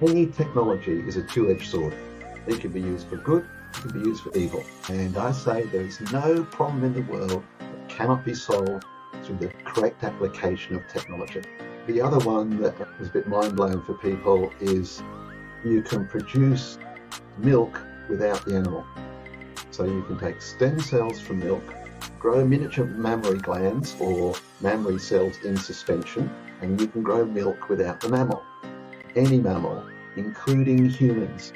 Any technology is a two-edged sword. It can be used for good, it can be used for evil. And I say there is no problem in the world that cannot be solved through the correct application of technology. The other one that is a bit mind-blowing for people is you can produce milk without the animal. So you can take stem cells from milk, grow miniature mammary glands or mammary cells in suspension, and you can grow milk without the mammal. Any mammal, including humans,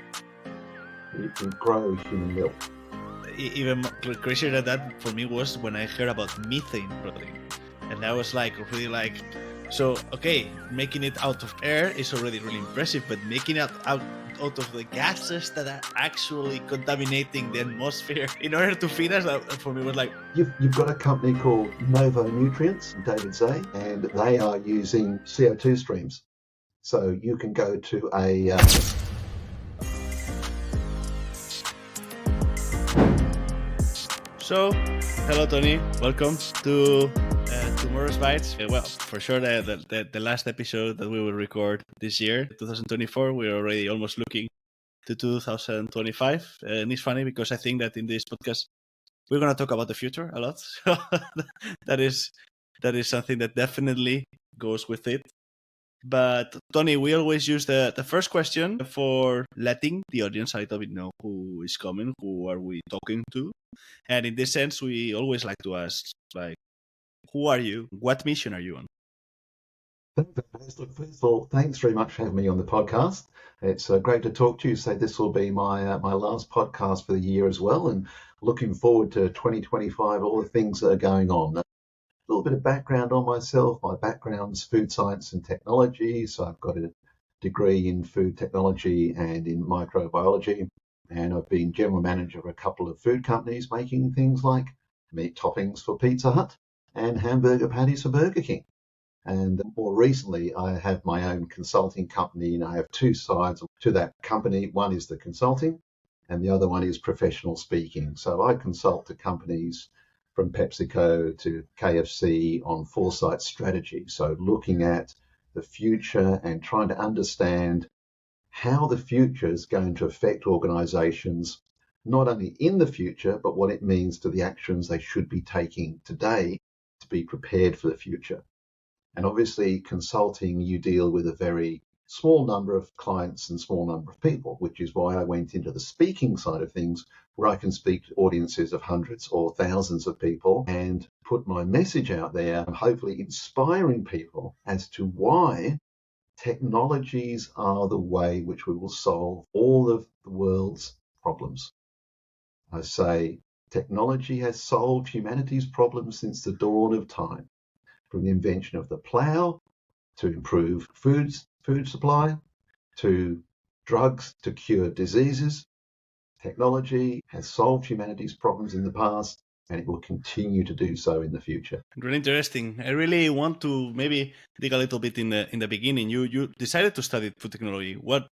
you can grow human milk. Even crazier than that for me was when I heard about methane protein. And I was like, really like, so, okay, making it out of air is already really impressive, but making it out of the gases that are actually contaminating the atmosphere in order to feed us, for me was like... You've got a company called Novo Nutrients, David Zay, and they are using CO2 streams. So you can go to a... So, hello Tony, welcome to Tomorrow's Bites. Well, for sure the last episode that we will record this year, 2024, we're already almost looking to 2025. And it's funny because I think that in this podcast, we're going to talk about the future a lot. So that is something that definitely goes with it. But Tony, we always use the first question for letting the audience a little bit know who is coming, who are we talking to. And in this sense, we always like to ask, like, who are you? What mission are you on? First of all, thanks very much for having me on the podcast. It's great to talk to you. So this will be my last podcast for the year as well, and looking forward to 2025, all the things that are going on. A little bit of background on myself. My background's food science and technology. So I've got a degree in food technology and in microbiology. And I've been general manager of a couple of food companies making things like meat toppings for Pizza Hut and hamburger patties for Burger King. And more recently, I have my own consulting company, and I have two sides to that company. One is the consulting, and the other one is professional speaking. So I consult to companies from PepsiCo to KFC on foresight strategy. So looking at the future and trying to understand how the future is going to affect organizations, not only in the future, but what it means to the actions they should be taking today to be prepared for the future. And obviously, consulting, you deal with a very small number of clients and small number of people, which is why I went into the speaking side of things, where I can speak to audiences of hundreds or thousands of people and put my message out there, and hopefully inspiring people as to why technologies are the way which we will solve all of the world's problems. I say technology has solved humanity's problems since the dawn of time, from the invention of the plow to improve food supply, to drugs to cure diseases. Technology has solved humanity's problems in the past, and it will continue to do so in the future. Really interesting. I really want to maybe dig a little bit in the beginning. You decided to study food technology. What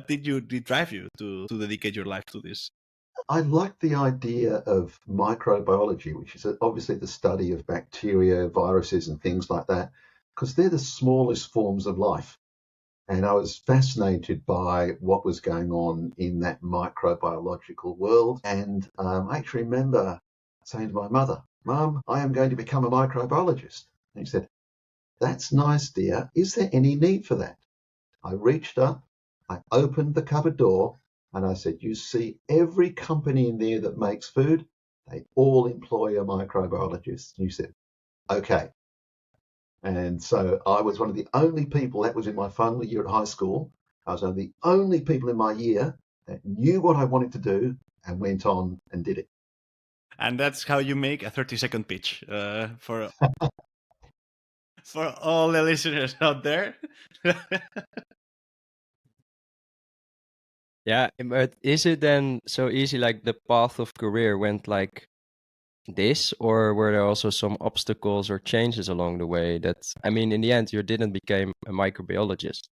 did drive you to dedicate your life to this? I like the idea of microbiology, which is obviously the study of bacteria, viruses, and things like that, because they're the smallest forms of life. And I was fascinated by what was going on in that microbiological world. And I actually remember saying to my mother, "Mum, I am going to become a microbiologist." And she said, "That's nice, dear. Is there any need for that?" I reached up, I opened the cupboard door, and I said, "You see every company in there that makes food, they all employ a microbiologist." And you said, "Okay." And so I was one of the only people, that was in my final year at high school, I was one of the only people in my year that knew what I wanted to do and went on and did it. And that's how you make a 30-second pitch for all the listeners out there. Yeah, but is it then so easy, like the path of career went like this, or were there also some obstacles or changes along the way that, I mean, in the end, you didn't become a microbiologist?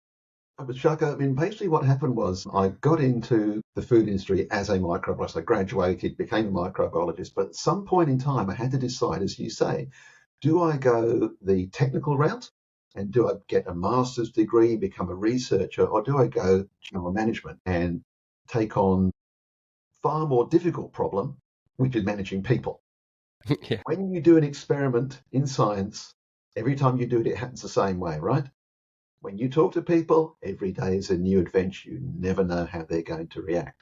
But Shaka, I mean, basically what happened was I got into the food industry as a microbiologist. I graduated, became a microbiologist, but at some point in time, I had to decide, as you say, do I go the technical route And do I get a master's degree, become a researcher, or do I go general management and take on far more difficult problem, which is managing people? Yeah. When you do an experiment in science, every time you do it, it happens the same way, right? When you talk to people, every day is a new adventure. You never know how they're going to react.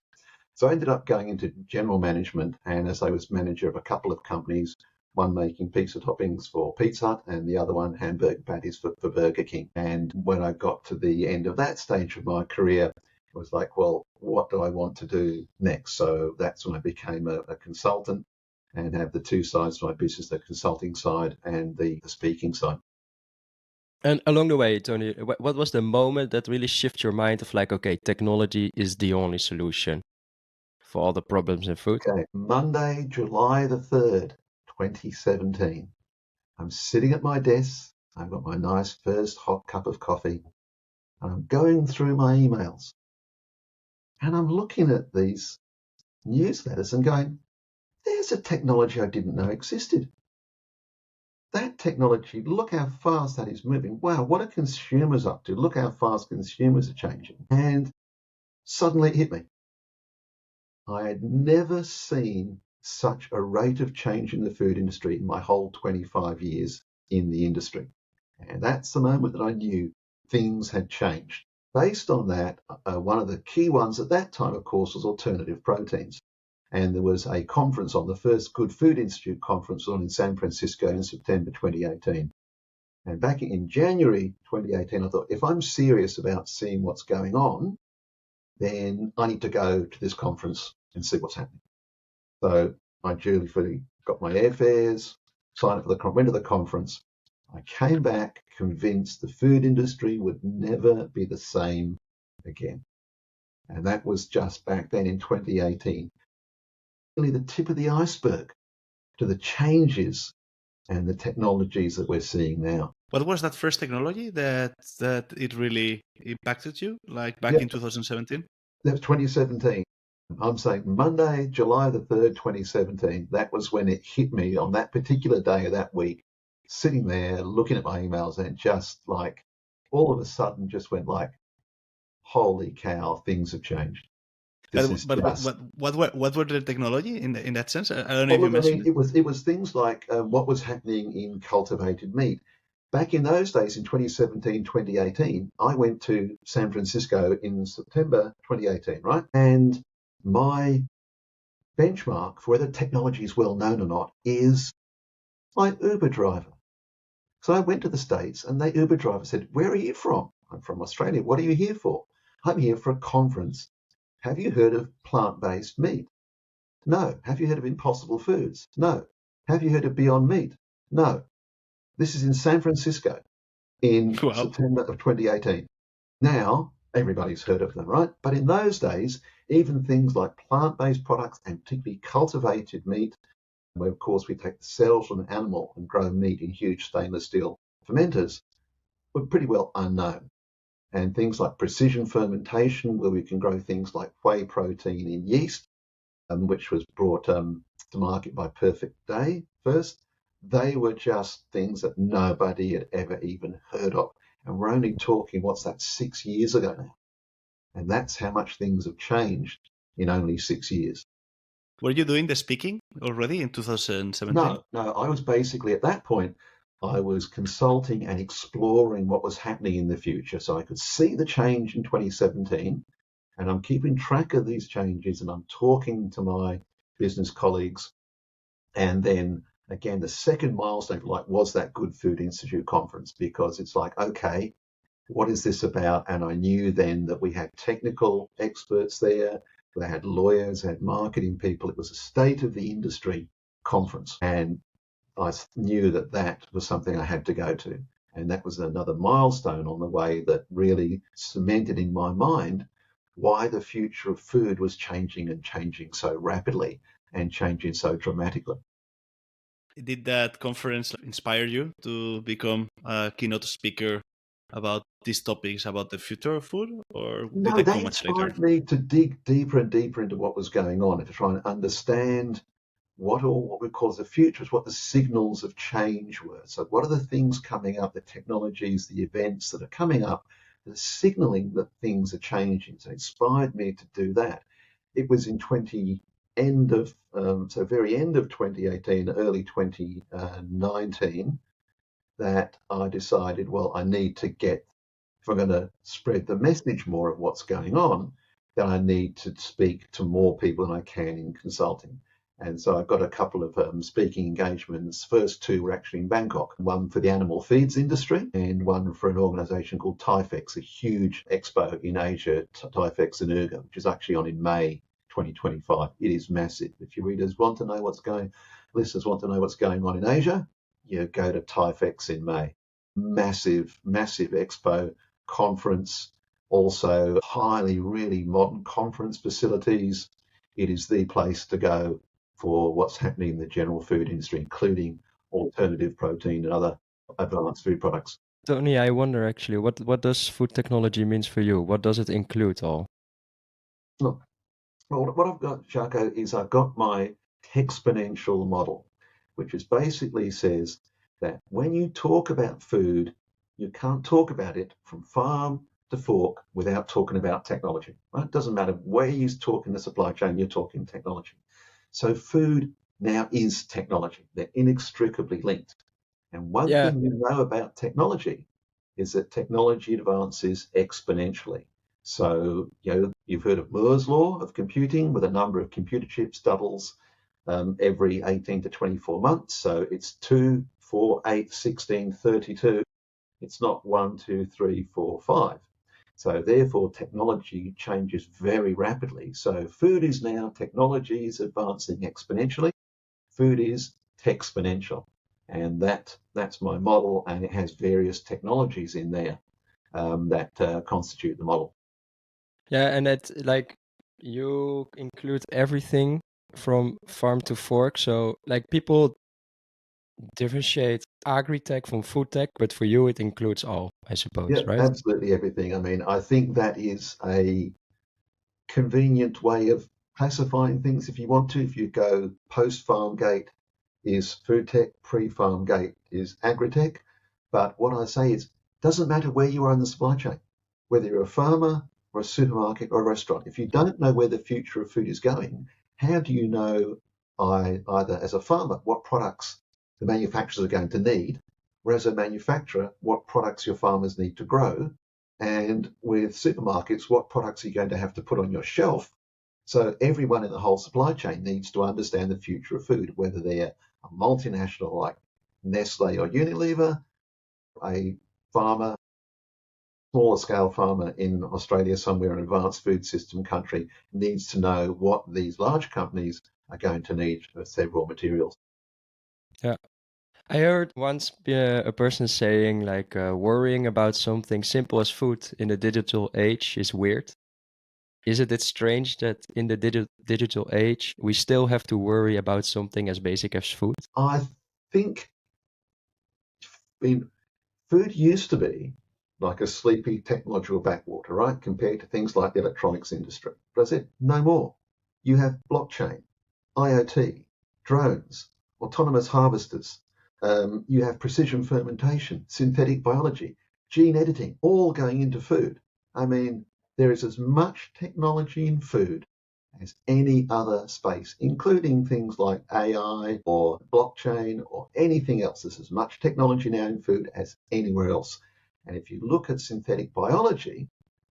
So I ended up going into general management, and as I was manager of a couple of companies, one making pizza toppings for Pizza Hut and the other one hamburger patties for Burger King. And when I got to the end of that stage of my career, it was like, well, what do I want to do next? So that's when I became a consultant and have the two sides to my business, the consulting side and the speaking side. And along the way, Tony, what was the moment that really shifted your mind of like, okay, technology is the only solution for all the problems in food? Okay, Monday, July the 3rd, 2017. I'm sitting at my desk. I've got my nice first hot cup of coffee. And I'm going through my emails. And I'm looking at these newsletters and going, there's a technology I didn't know existed. That technology, look how fast that is moving. Wow, what are consumers up to? Look how fast consumers are changing. And suddenly it hit me. I had never seen such a rate of change in the food industry in my whole 25 years in the industry. And that's the moment that I knew things had changed. Based on that, one of the key ones at that time, of course, was alternative proteins. And there was a conference on, the first Good Food Institute conference on in San Francisco in September 2018. And back in January 2018, I thought, if I'm serious about seeing what's going on, then I need to go to this conference and see what's happening. So I dutifully got my airfares, signed up for went to the conference. I came back convinced the food industry would never be the same again. And that was just back then in 2018. Really the tip of the iceberg to the changes and the technologies that we're seeing now. What was that first technology that it really impacted you, like back in 2017? That was 2017. I'm saying Monday, July the 3rd, 2017. That was when it hit me on that particular day of that week, sitting there looking at my emails, and just like all of a sudden just went like, holy cow, things have changed. What were the technology in that sense? I don't know if you mentioned it. It was things like what was happening in cultivated meat. Back in those days, in 2017, 2018, I went to San Francisco in September 2018, right? And my benchmark for whether technology is well known or not is my Uber driver. So I went to the States and the Uber driver said, where are you from? I'm from Australia. What are you here for? I'm here for a conference. Have you heard of plant-based meat? No. Have you heard of Impossible Foods? No. Have you heard of Beyond Meat? No. This is in San Francisco in September of 2018. Now, everybody's heard of them, right? But in those days, even things like plant-based products and particularly cultivated meat, where of course we take the cells from an animal and grow meat in huge stainless steel fermenters, were pretty well unknown. And things like precision fermentation, where we can grow things like whey protein in yeast, which was brought to market by Perfect Day first, they were just things that nobody had ever even heard of. And we're only talking, what's that, 6 years ago now. And that's how much things have changed in only 6 years. Were you doing the speaking already in 2017? No, I was basically at that point, I was consulting and exploring what was happening in the future. So I could see the change in 2017, and I'm keeping track of these changes, and I'm talking to my business colleagues. And then again, the second milestone, like, was that Good Food Institute conference, because it's like, okay, what is this about? And I knew then that we had technical experts there. They had lawyers, they had marketing people. It was a state of the industry conference. And I knew that that was something I had to go to. And that was another milestone on the way that really cemented in my mind why the future of food was changing, and changing so rapidly and changing so dramatically. Did that conference inspire you to become a keynote speaker about these topics, about the future of food, or did they come much later? No, they inspired me to dig deeper and deeper into what was going on and to try and understand what we call the futures, what the signals of change were. So what are the things coming up, the technologies, the events that are coming up that are signaling that things are changing? So it inspired me to do that. It was in very end of 2018, early 2019, that I decided, well, I need to get, if I'm going to spread the message more of what's going on, then I need to speak to more people than I can in consulting. And so I've got a couple of speaking engagements. First two were actually in Bangkok, one for the animal feeds industry and one for an organisation called TIFEX, a huge expo in Asia, TIFEX in Urga, which is actually on in May 2025. It is massive. If your readers want to know listeners want to know what's going on in Asia, you go to TIFEX in May. Massive, massive expo conference, also highly, really modern conference facilities. It is the place to go for what's happening in the general food industry, including alternative protein and other advanced food products. Tony, I wonder actually, what does food technology means for you? What does it include all? Look, well, what I've got, Jaco, is I've got my exponential model, which is basically says that when you talk about food, you can't talk about it from farm to fork without talking about technology. Right? It doesn't matter where you talk in the supply chain, you're talking technology. So food now is technology. They're inextricably linked. And one thing you know about technology is that technology advances exponentially. So, you've heard of Moore's law of computing, with a number of computer chips doubles every 18 to 24 months. So it's 2, 4, 8, 16, 32. It's not 1, 2, 3, 4, 5. So therefore, technology changes very rapidly. So food is now, technology is advancing exponentially. Food is techsponential. And that's my model, and it has various technologies in there that constitute the model. Yeah, and it like you include everything from farm to fork. So like people differentiate agri-tech from food tech, but for you it includes all, I suppose, Yeah, right? absolutely everything. I mean, I think that is a convenient way of classifying things if you want to. If you go post-farm gate is food tech, pre-farm gate is agri-tech. But what I say is, doesn't matter where you are in the supply chain, whether you're a farmer or a supermarket or a restaurant. If you don't know where the future of food is going, how do you know, either as a farmer, what products the manufacturers are going to need, or as a manufacturer, what products your farmers need to grow, and with supermarkets, what products are you going to have to put on your shelf? So everyone in the whole supply chain needs to understand the future of food, whether they're a multinational like Nestle or Unilever, a farmer, smaller scale farmer in Australia, somewhere, an advanced food system country, needs to know what these large companies are going to need as their raw materials. Yeah. I heard once a person saying like worrying about something simple as food in the digital age is weird. Isn't it strange that in the digital age we still have to worry about something as basic as food? I think, I mean, food used to be like a sleepy technological backwater, right? Compared to things like the electronics industry. But I said, no more. You have blockchain, IoT, drones, autonomous harvesters. You have precision fermentation, synthetic biology, gene editing, all going into food. I mean, there is as much technology in food as any other space, including things like AI or blockchain or anything else. There's as much technology now in food as anywhere else. And if you look at synthetic biology,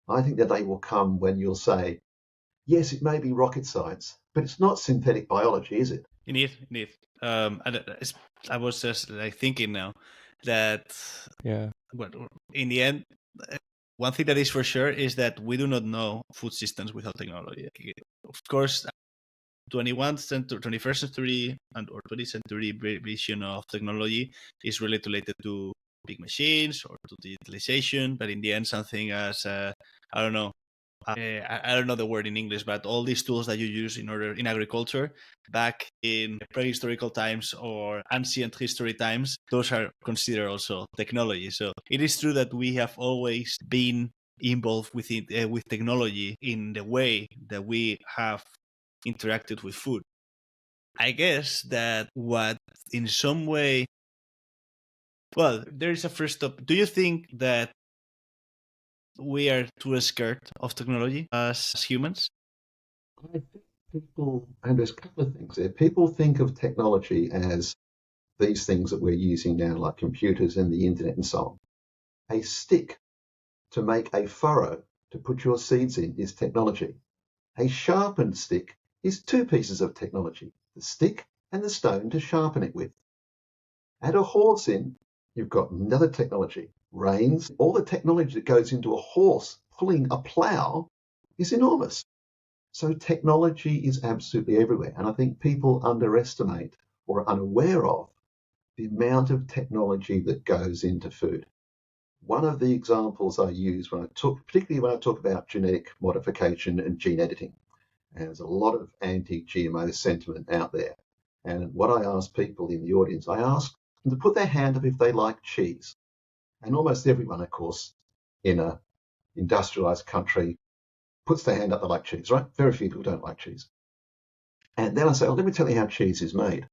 I think the day will come when you'll say, yes, it may be rocket science, but it's not synthetic biology, is it? Indeed. I was just like thinking now that, well, in the end, one thing that is for sure is that we do not know food systems without technology. Of course, 21st century or 20th century vision of technology is really related to big machines or to digitalization, but in the end, something as I don't know. I don't know the word in English, but all these tools that you use in agriculture back in prehistorical times or ancient history times, those are considered also technology. So it is true that we have always been involved with technology in the way that we have interacted with food. I guess that what in some way, well, there is a first step. Do you think that we are too scared of technology as humans? I think people, and there's a couple of things there. People think of technology as these things that we're using now, like computers and the internet and so on. A stick to make a furrow to put your seeds in is technology. A sharpened stick is two pieces of technology, the stick and the stone to sharpen it with. Add a horse in, you've got another technology. Reins, all the technology that goes into a horse pulling a plough is enormous. So technology is absolutely everywhere. And I think people underestimate or are unaware of the amount of technology that goes into food. One of the examples I use particularly when I talk about genetic modification and gene editing, and there's a lot of anti-GMO sentiment out there. And what I ask people in the audience, I ask them to put their hand up if they like cheese. And almost everyone, of course, in an industrialized country puts their hand up they like cheese, right? Very few people don't like cheese. And then I say, let me tell you how cheese is made.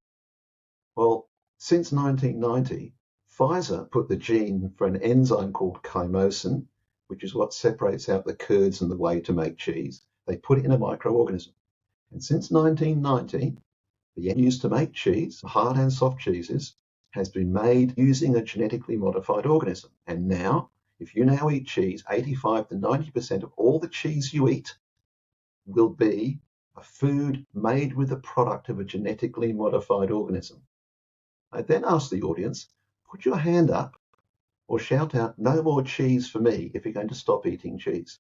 Well, since 1990, Pfizer put the gene for an enzyme called chymosin, which is what separates out the curds and the whey to make cheese. They put it in a microorganism. And since 1990, the end used to make cheese, hard and soft cheeses, has been made using a genetically modified organism. And now, if you now eat cheese, 85 to 90% of all the cheese you eat will be a food made with a product of a genetically modified organism. I then ask the audience, put your hand up or shout out, no more cheese for me if you're going to stop eating cheese.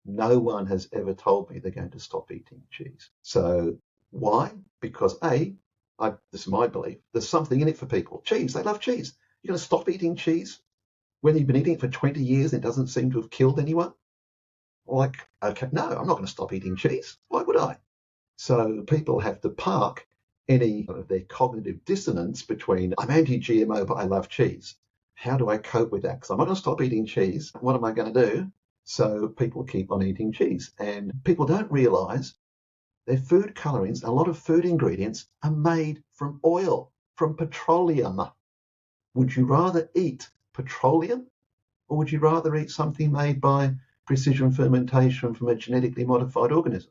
No one has ever told me they're going to stop eating cheese. So why? Because this is my belief, there's something in it for people. Cheese, they love cheese. You're going to stop eating cheese when you've been eating it for 20 years and it doesn't seem to have killed anyone? Like, okay, no, I'm not going to stop eating cheese. Why would I? So people have to park any of their cognitive dissonance between, I'm anti-GMO, but I love cheese. How do I cope with that? Because I'm not going to stop eating cheese. What am I going to do? So people keep on eating cheese. And people don't realize their food colorings, a lot of food ingredients are made from oil, from petroleum. Would you rather eat petroleum or would you rather eat something made by precision fermentation from a genetically modified organism?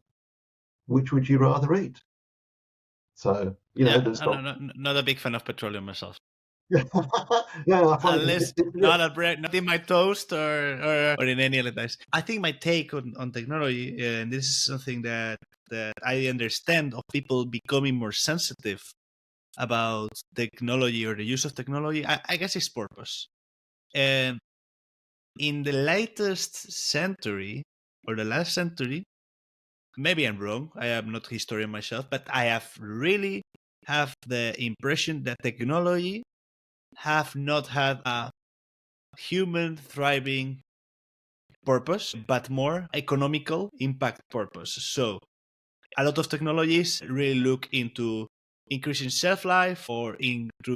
Which would you rather eat? So, there's not a big fan of petroleum myself. yeah, I find Unless not a bread, not in my toast or in any other dish. I think my take on technology, and this is something that I understand of people becoming more sensitive about technology or the use of technology, I guess it's purpose. And in the latest century or the last century, maybe I'm wrong, I am not a historian myself, but I have really have the impression that technology have not had a human thriving purpose, but more economical impact purpose. So a lot of technologies really look into increasing shelf life or into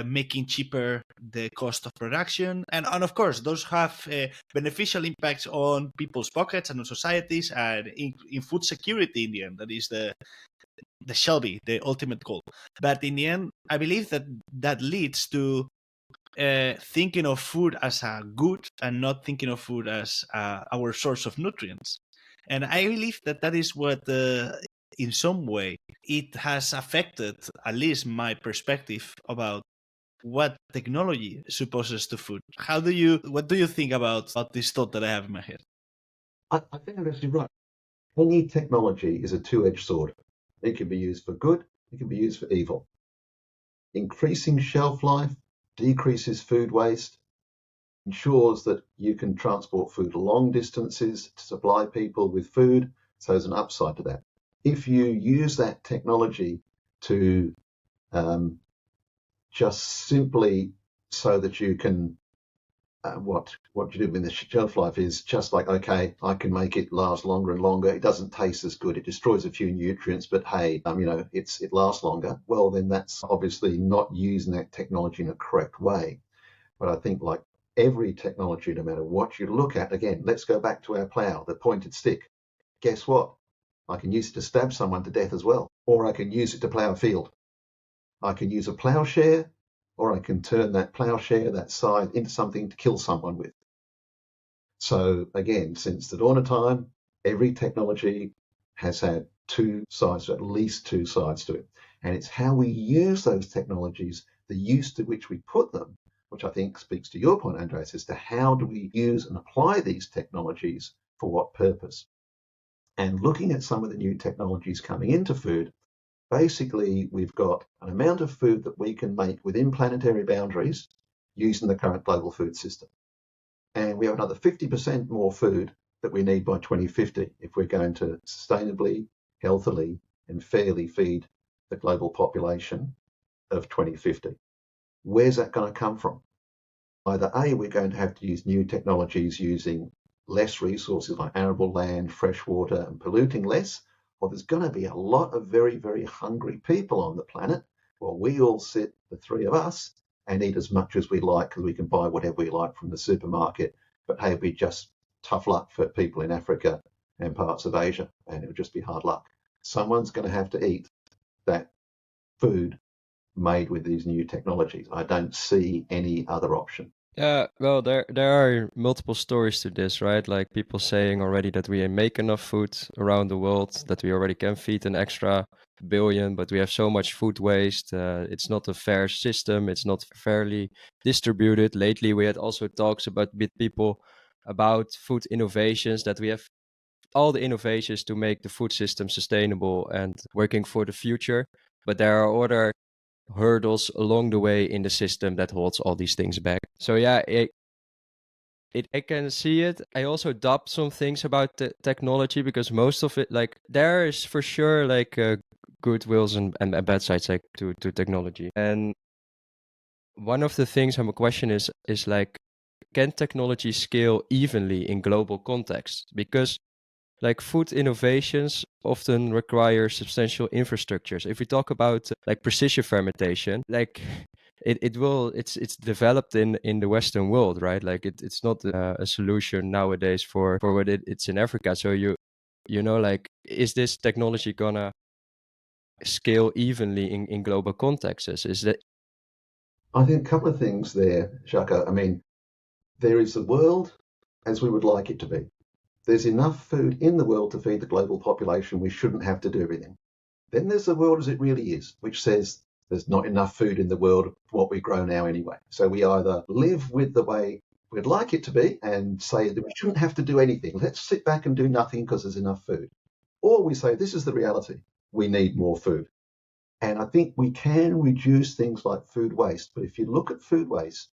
making cheaper the cost of production. And of course, those have beneficial impacts on people's pockets and on societies and in food security in the end. That is the Shelby, the ultimate goal. But in the end, I believe that leads to thinking of food as a good and not thinking of food as our source of nutrients. And I believe that is what, in some way, it has affected at least my perspective about what technology supposes to food. What do you think about this thought that I have in my head? I think I'm actually right. Any technology is a two-edged sword. It can be used for good, it can be used for evil. Increasing shelf life decreases food waste, ensures that you can transport food long distances to supply people with food, so there's an upside to that. If you use that technology to just simply so that you can, what you do with the shelf life is just like, okay, I can make it last longer and longer. It doesn't taste as good. It destroys a few nutrients, but hey, it lasts longer. Well, then that's obviously not using that technology in a correct way. But I think like every technology, no matter what you look at, again, let's go back to our plow, the pointed stick. Guess what? I can use it to stab someone to death as well. or I can use it to plough a field. I can use a ploughshare, or I can turn that ploughshare, that scythe, into something to kill someone with. So again, since the dawn of time, every technology has had two sides, at least two sides to it. And it's how we use those technologies, the use to which we put them, which I think speaks to your point, Andreas, as to how do we use and apply these technologies for what purpose. And looking at some of the new technologies coming into food, basically we've got an amount of food that we can make within planetary boundaries using the current global food system. And we have another 50% more food that we need by 2050 if we're going to sustainably, healthily, and fairly feed the global population of 2050. Where's that going to come from? Either A, we're going to have to use new technologies using less resources like arable land, fresh water, and polluting less, or there's going to be a lot of very, very hungry people on the planet while we all sit, the three of us, and eat as much as we like because we can buy whatever we like from the supermarket. But hey, it'd be just tough luck for people in Africa and parts of Asia, and it would just be hard luck. Someone's going to have to eat that food made with these new technologies. I don't see any other option. Yeah, well, there are multiple stories to this, right? Like people saying already that we make enough food around the world, that we already can feed an extra billion, but we have so much food waste. It's not a fair system. It's not fairly distributed. Lately, we had also talks with people about food innovations, that we have all the innovations to make the food system sustainable and working for the future. But there are other hurdles along the way in the system that holds all these things back. So yeah, I can see it. I also doubt some things about the technology because most of it, like there is for sure like good wills and bad sides like to technology. And one of the things I'm a question is like, can technology scale evenly in global context? Because like food innovations often require substantial infrastructures. If we talk about like precision fermentation, like it's developed in the Western world, right? Like it's not a solution nowadays for what it's in Africa. So you know, like, is this technology gonna scale evenly in global contexts? Is that? I think a couple of things there, Shaka. I mean, there is the world as we would like it to be. There's enough food in the world to feed the global population. We shouldn't have to do everything. Then there's the world as it really is, which says there's not enough food in the world for what we grow now anyway. So we either live with the way we'd like it to be and say that we shouldn't have to do anything. Let's sit back and do nothing because there's enough food. Or we say this is the reality. We need more food. And I think we can reduce things like food waste. But if you look at food waste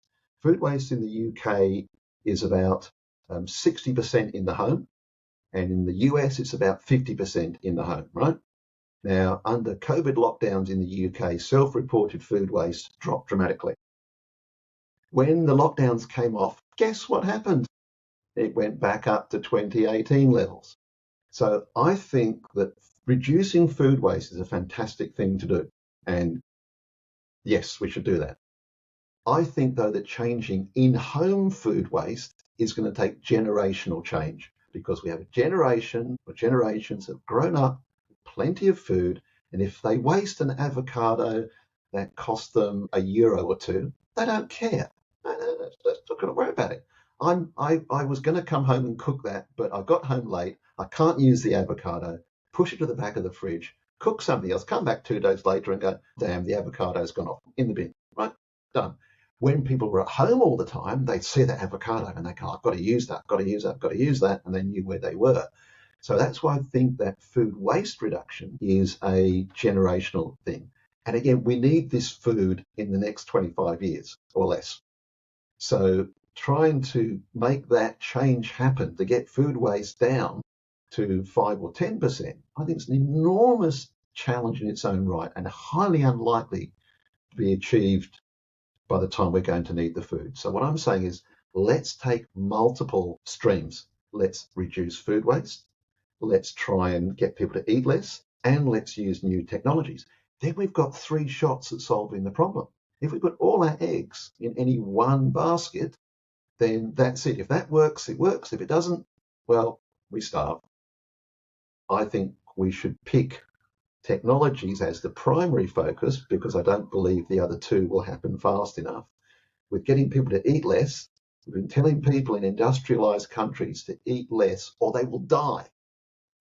in the UK is about 60% in the home. And in the US, it's about 50% in the home, right? Now, under COVID lockdowns in the UK, self-reported food waste dropped dramatically. When the lockdowns came off, guess what happened? It went back up to 2018 levels. So I think that reducing food waste is a fantastic thing to do. And yes, we should do that. I think, though, that changing in-home food waste is going to take generational change because we have a generation or generations that have grown up with plenty of food. And if they waste an avocado that costs them €1 or €2, they don't care. They're not going to worry about it. I was going to come home and cook that, but I got home late. I can't use the avocado. Push it to the back of the fridge, cook something else, come back 2 days later and go, damn, the avocado's gone off in the bin. Right? Done. When people were at home all the time, they'd see that avocado and they go, I've got to use that, got to use that, got to use that, and they knew where they were. So that's why I think that food waste reduction is a generational thing. And again, we need this food in the next 25 years or less. So trying to make that change happen, to get food waste down to 5 or 10%, I think it's an enormous challenge in its own right and highly unlikely to be achieved by the time we're going to need the food. So what I'm saying is, let's take multiple streams. Let's reduce food waste. Let's try and get people to eat less, and let's use new technologies. Then we've got 3 shots at solving the problem. If we put all our eggs in any one basket, then that's it. If that works, it works. If it doesn't, well, we starve. I think we should pick technologies as the primary focus, because I don't believe the other two will happen fast enough, with getting people to eat less. We've been telling people in industrialized countries to eat less or they will die.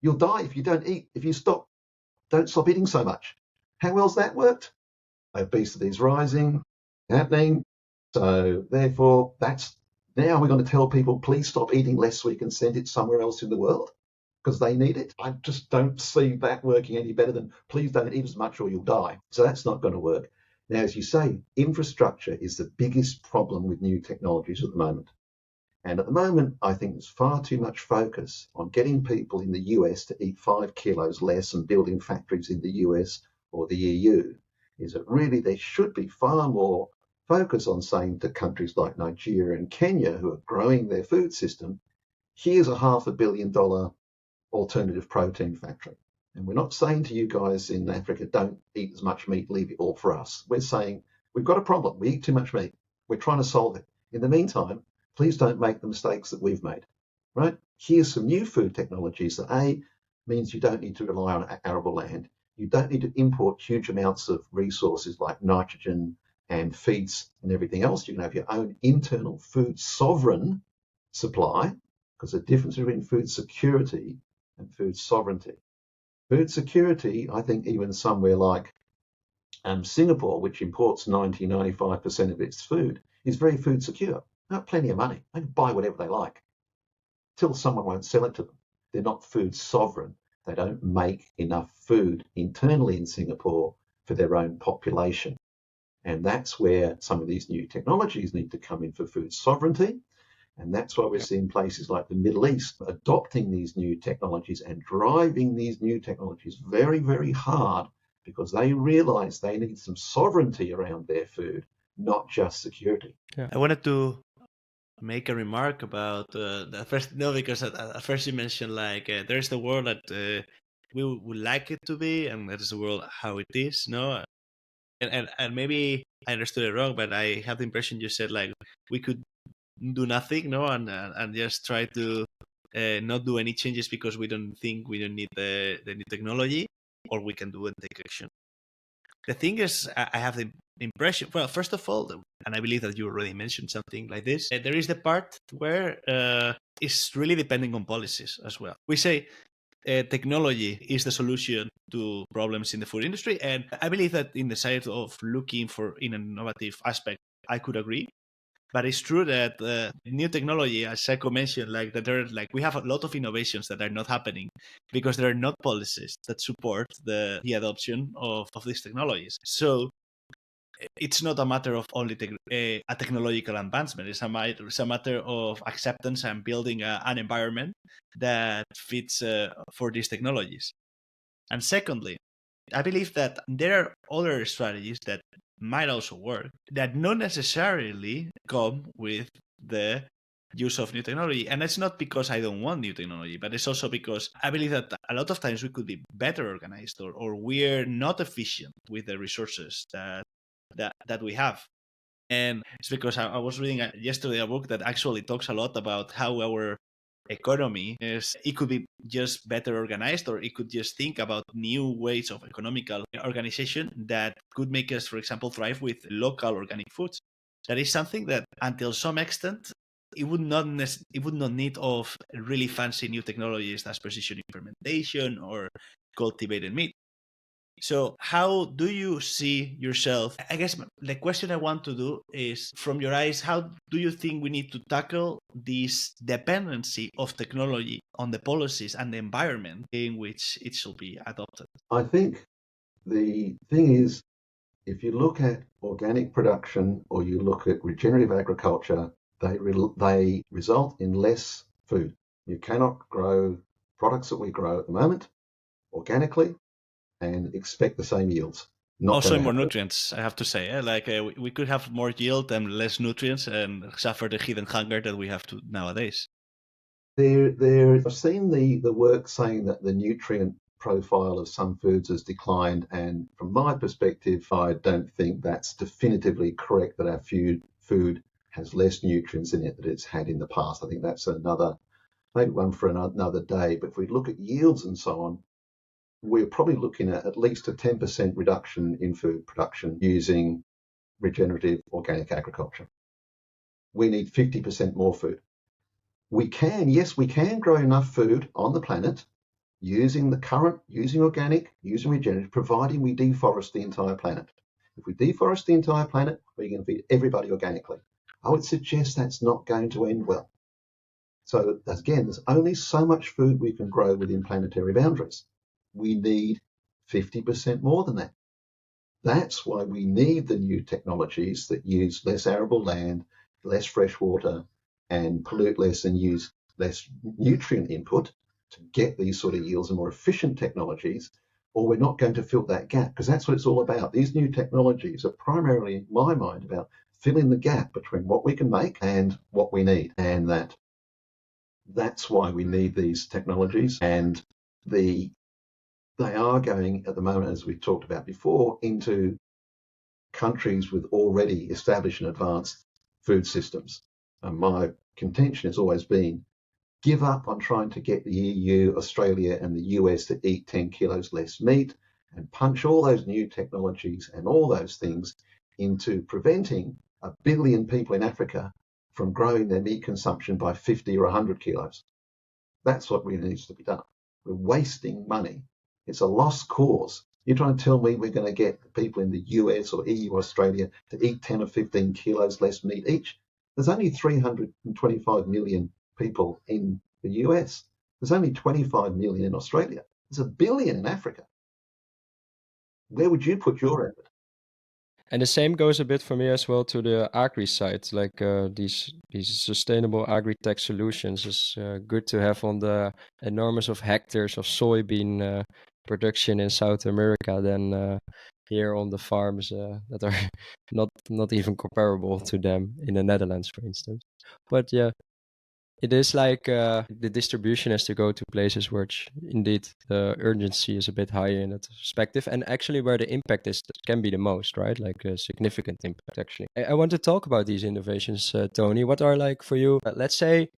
You'll die if you don't eat, if you don't stop eating so much. How well's that worked? Obesity is rising, happening. So therefore, now we're going to tell people, please stop eating less so we can send it somewhere else in the world because they need it. I just don't see that working any better than please don't eat as much or you'll die. So that's not going to work. Now, as you say, infrastructure is the biggest problem with new technologies at the moment. And at the moment, I think there's far too much focus on getting people in the US to eat 5 kilos less and building factories in the US or the EU. Is that really there should be far more focus on saying to countries like Nigeria and Kenya who are growing their food system, here's a $500 million alternative protein factory. And we're not saying to you guys in Africa, don't eat as much meat, leave it all for us. We're saying we've got a problem. We eat too much meat. We're trying to solve it. In the meantime, please don't make the mistakes that we've made, right? Here's some new food technologies that means you don't need to rely on arable land. You don't need to import huge amounts of resources like nitrogen and feeds and everything else. You can have your own internal food sovereign supply, because the difference between food security and food sovereignty. Food security, I think even somewhere like Singapore, which imports 95% of its food, is very food secure. They have plenty of money. They can buy whatever they like till someone won't sell it to them. They're not food sovereign. They don't make enough food internally in Singapore for their own population. And that's where some of these new technologies need to come in for food sovereignty. And that's why we're seeing places like the Middle East adopting these new technologies and driving these new technologies very, very hard because they realize they need some sovereignty around their food, not just security. Yeah. I wanted to make a remark about the first, no, because at first you mentioned like there's the world that we would like it to be, and that is the world how it is, no? And maybe I understood it wrong, but I have the impression you said like we could do nothing, no, and just try to not do any changes because we don't think we don't need the new technology, or we can do and take action. The thing is, I have the impression, well, first of all, and I believe that you already mentioned something like this, there is the part where it's really depending on policies as well. We say technology is the solution to problems in the food industry, and I believe that in the side of looking for an innovative aspect, I could agree. But it's true that new technology, as Seiko mentioned, like that we have a lot of innovations that are not happening because there are not policies that support the adoption of these technologies. So it's not a matter of only a technological advancement. It's a matter of acceptance and building an environment that fits for these technologies. And secondly, I believe that there are other strategies that might also work that not necessarily come with the use of new technology. And it's not because I don't want new technology, but it's also because I believe that a lot of times we could be better organized or we're not efficient with the resources that we have. And it's because I was reading yesterday a book that actually talks a lot about how our economy it could be just better organized, or it could just think about new ways of economical organization that could make us, for example, thrive with local organic foods. That is something that until some extent it would not need of really fancy new technologies as precision fermentation or cultivated meat. So how do you see yourself? I guess the question I want to do is, from your eyes, how do you think we need to tackle this dependency of technology on the policies and the environment in which it should be adopted? I think the thing is, if you look at organic production or you look at regenerative agriculture, they result in less food. You cannot grow products that we grow at the moment organically and expect the same yields. Also more nutrients, I have to say. Like we could have more yield and less nutrients and suffer the hidden hunger that we have to nowadays. I've seen the work saying that the nutrient profile of some foods has declined, and from my perspective, I don't think that's definitively correct, that our food has less nutrients in it than it's had in the past. I think that's maybe one for another day. But if we look at yields and so on, we're probably looking at least a 10% reduction in food production using regenerative organic agriculture. We need 50% more food. We can grow enough food on the planet using organic, using regenerative, providing we deforest the entire planet. If we deforest the entire planet, we can feed everybody organically. I would suggest that's not going to end well. So again, there's only so much food we can grow within planetary boundaries. We need 50% more than that. That's why we need the new technologies that use less arable land, less fresh water, and pollute less and use less nutrient input to get these sort of yields and more efficient technologies, or we're not going to fill that gap, because that's what it's all about. These new technologies are primarily, in my mind, about filling the gap between what we can make and what we need. And that's why we need these technologies. And they are going at the moment, as we talked about before, into countries with already established and advanced food systems. And my contention has always been, give up on trying to get the EU, Australia, and the US to eat 10 kilos less meat, and punch all those new technologies and all those things into preventing 1 billion people in Africa from growing their meat consumption by 50 or 100 kilos. That's what really needs to be done. We're wasting money. It's a lost cause. You're trying to tell me we're going to get people in the US or EU or Australia to eat 10 or 15 kilos less meat each? There's only 325 million people in the US. There's only 25 million in Australia. There's 1 billion in Africa. Where would you put your effort? And the same goes a bit for me as well to the agri side, like these sustainable agri-tech solutions is good to have on the enormous of hectares of soybean production in South America than here on the farms that are not even comparable to them in the Netherlands, for instance. But yeah, it is like the distribution has to go to places where indeed the urgency is a bit higher in that perspective, and actually where the impact can be the most, right? Like a significant impact, actually. I want to talk about these innovations, Tony. What are, like, for you, let's say,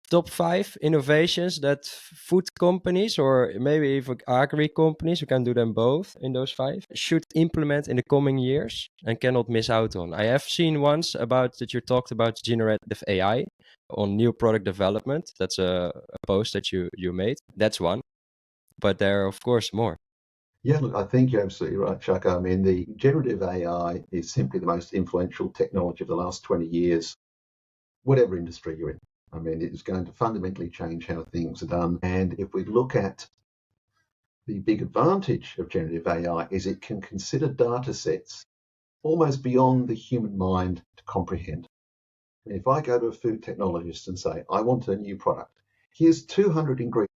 top 5 innovations that food companies or maybe even agri companies, we can do them both in those 5, should implement in the coming years and cannot miss out on? I have seen once about that you talked about generative AI on new product development. That's a post that you made. That's one, but there are of course more. Yeah, look, I think you're absolutely right, Chuck. I mean, the generative AI is simply the most influential technology of the last 20 years, whatever industry you're in. I mean, it is going to fundamentally change how things are done. And if we look at the big advantage of generative AI, is it can consider data sets almost beyond the human mind to comprehend. If I go to a food technologist and say, I want a new product, here's 200 ingredients,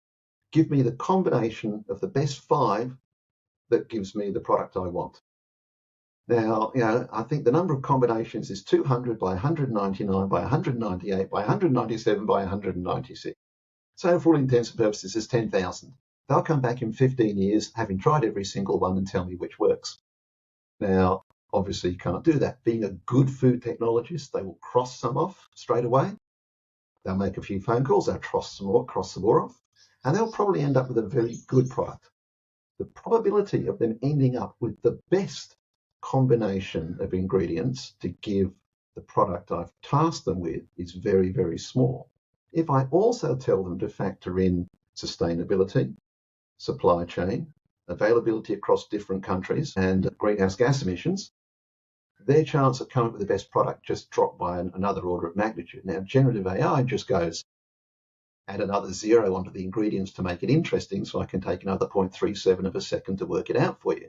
give me the combination of the best 5 that gives me the product I want. Now, I think the number of combinations is 200 by 199 by 198 by 197 by 196. So for all intents and purposes, it's 10,000. They'll come back in 15 years, having tried every single one, and tell me which works. Now, obviously, you can't do that. Being a good food technologist, they will cross some off straight away. They'll make a few phone calls, they'll cross some more off, and they'll probably end up with a very good product. The probability of them ending up with the best combination of ingredients to give the product I've tasked them with is very, very small. If I also tell them to factor in sustainability, supply chain, availability across different countries, and greenhouse gas emissions, their chance of coming up with the best product just dropped by another order of magnitude. Now, generative AI just goes, add another 0 onto the ingredients to make it interesting, so I can take another 0.37 of a second to work it out for you.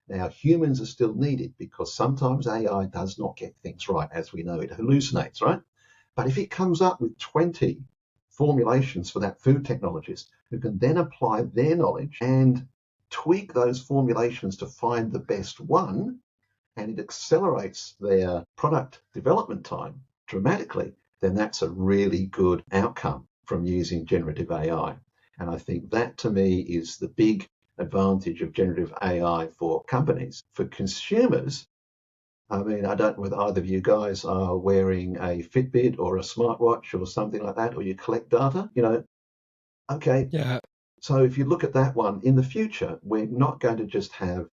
Now, humans are still needed because sometimes AI does not get things right. As we know, it hallucinates, right? But if it comes up with 20 formulations for that food technologist who can then apply their knowledge and tweak those formulations to find the best one, and it accelerates their product development time dramatically, then that's a really good outcome from using generative AI. And I think that, to me, is the big advantage of generative AI for companies. For consumers, I mean, I don't know whether either of you guys are wearing a Fitbit or a smartwatch or something like that, or you collect data, okay. Yeah, So if you look at that one, in the future, we're not going to just have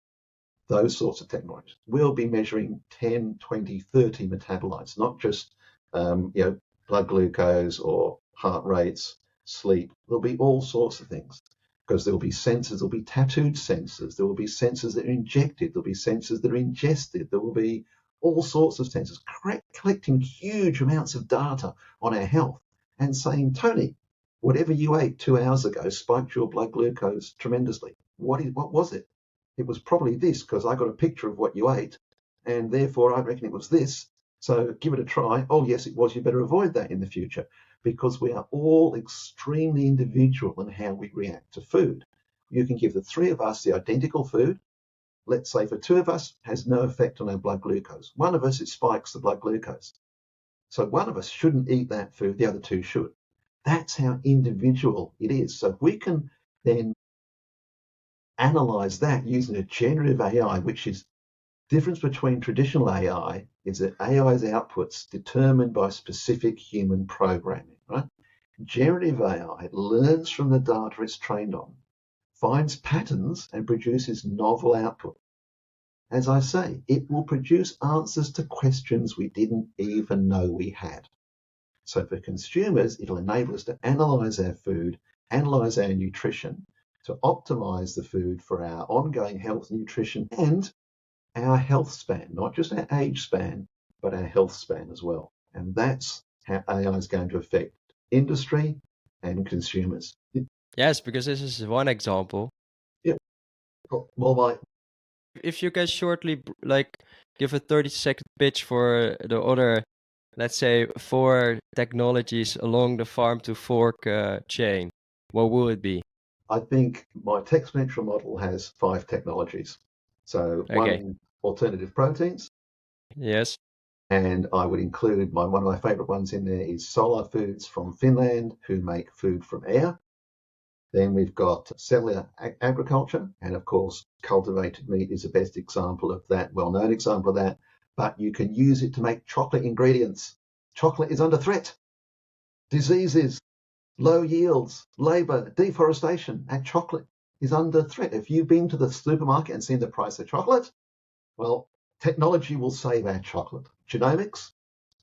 those sorts of technologies. We'll be measuring 10, 20, 30 metabolites, not just blood glucose or heart rates, sleep. There'll be all sorts of things because there'll be sensors, there'll be tattooed sensors, there will be sensors that are injected, there'll be sensors that are ingested, there will be all sorts of sensors collecting huge amounts of data on our health and saying, Tony, whatever you ate 2 hours ago spiked your blood glucose tremendously. What was it? It was probably this because I got a picture of what you ate and therefore I reckon it was this. So give it a try. Oh, yes, it was. You better avoid that in the future because we are all extremely individual in how we react to food. You can give the three of us the identical food. Let's say for two of us, has no effect on our blood glucose. One of us, it spikes the blood glucose. So one of us shouldn't eat that food, the other two should. That's how individual it is. So if we can then analyze that using a generative AI, which is difference between traditional AI is that AI's outputs determined by specific human programming, right? Generative AI learns from the data it's trained on, finds patterns and produces novel output. As I say, it will produce answers to questions we didn't even know we had. So for consumers, it'll enable us to analyze our food, analyze our nutrition, to optimize the food for our ongoing health, nutrition, and our health span, not just our age span, but our health span as well. And that's how AI is going to affect industry and consumers. Yes, because this is one example. Yeah. Well, if you can shortly give a 30-second pitch for the other, let's say, 4 technologies along the farm to fork chain, what will it be? I think my exponential model has 5 technologies. So one, alternative proteins. Yes. And I would include one of my favorite ones in there is Solar Foods from Finland, who make food from air. Then we've got cellular agriculture, and of course, cultivated meat is the best example of that, well-known example of that, but you can use it to make chocolate ingredients. Chocolate is under threat. Diseases, low yields, labor, deforestation, and chocolate is under threat. If you've been to the supermarket and seen the price of chocolate, well, technology will save our chocolate. Genomics,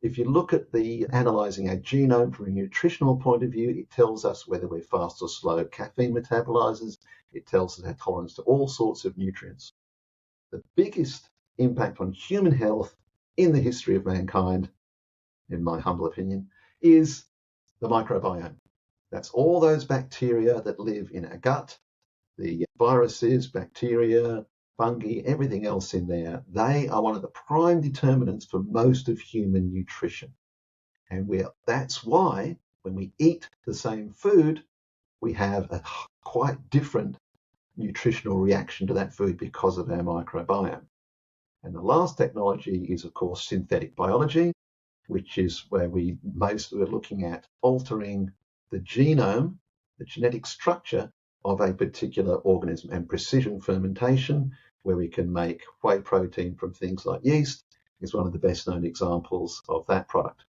if you look at the analyzing our genome from a nutritional point of view, it tells us whether we're fast or slow caffeine metabolizers. It tells us our tolerance to all sorts of nutrients. The biggest impact on human health in the history of mankind, in my humble opinion, is the microbiome. That's all those bacteria that live in our gut, the viruses, bacteria, fungi, everything else in there. They are one of the prime determinants for most of human nutrition. And that's why when we eat the same food, we have a quite different nutritional reaction to that food because of our microbiome. And the last technology is, of course, synthetic biology, which is where we're looking at altering the genome, the genetic structure of a particular organism, and precision fermentation, where we can make whey protein from things like yeast, is one of the best known examples of that product.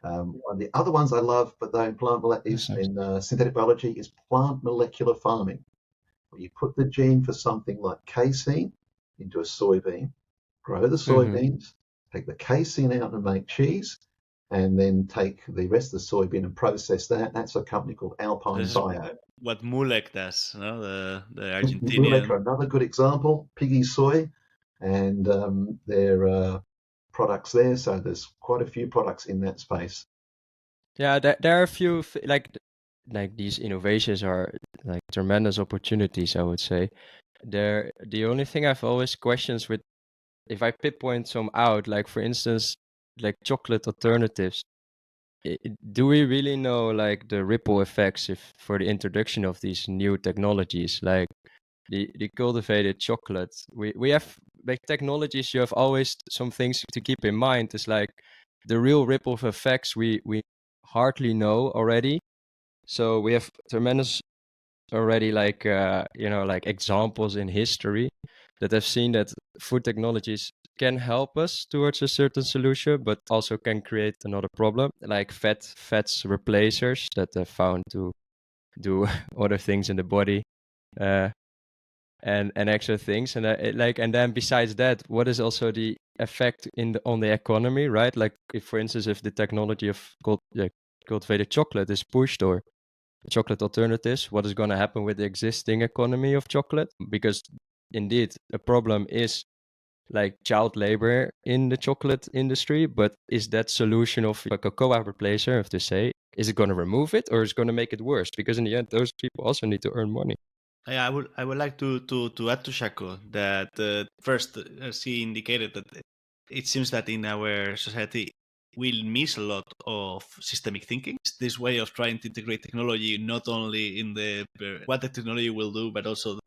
One of the other ones I love, but though in synthetic biology, is plant molecular farming, where you put the gene for something like casein into a soybean, grow the soybeans, take the casein out and make cheese, and then take the rest of the soybean and process that. That's a company called Alpine Bio. What Mulek does, no? The Mulek Argentinian. are another good example, piggy soy, and their products there. So there's quite a few products in that space. Yeah, there are a few like these innovations are like tremendous opportunities, I would say. The only thing I've always questions with, if I pinpoint some out, like for instance, like chocolate alternatives, do we really know like the ripple effects for the introduction of these new technologies, like the cultivated chocolate? We have like technologies. You have always some things to keep in mind. Is like the real ripple of effects we hardly know already. So we have tremendous already like like examples in history that have seen that food technologies can help us towards a certain solution, but also can create another problem, like fats replacers that are found to do other things in the body, and extra things. And and then besides that, what is also the effect on the economy, right? Like if, for instance, if the technology of cultivated chocolate is pushed, or chocolate alternatives, what is going to happen with the existing economy of chocolate? Because indeed, a problem is like child labor in the chocolate industry, but is that solution of a cocoa replacer, if to say, is it going to remove it or is it going to make it worse? Because in the end, those people also need to earn money. Yeah, I would like to add to Shako that first, as he indicated, that it seems that in our society we'll miss a lot of systemic thinking. This way of trying to integrate technology not only in the what the technology will do, but also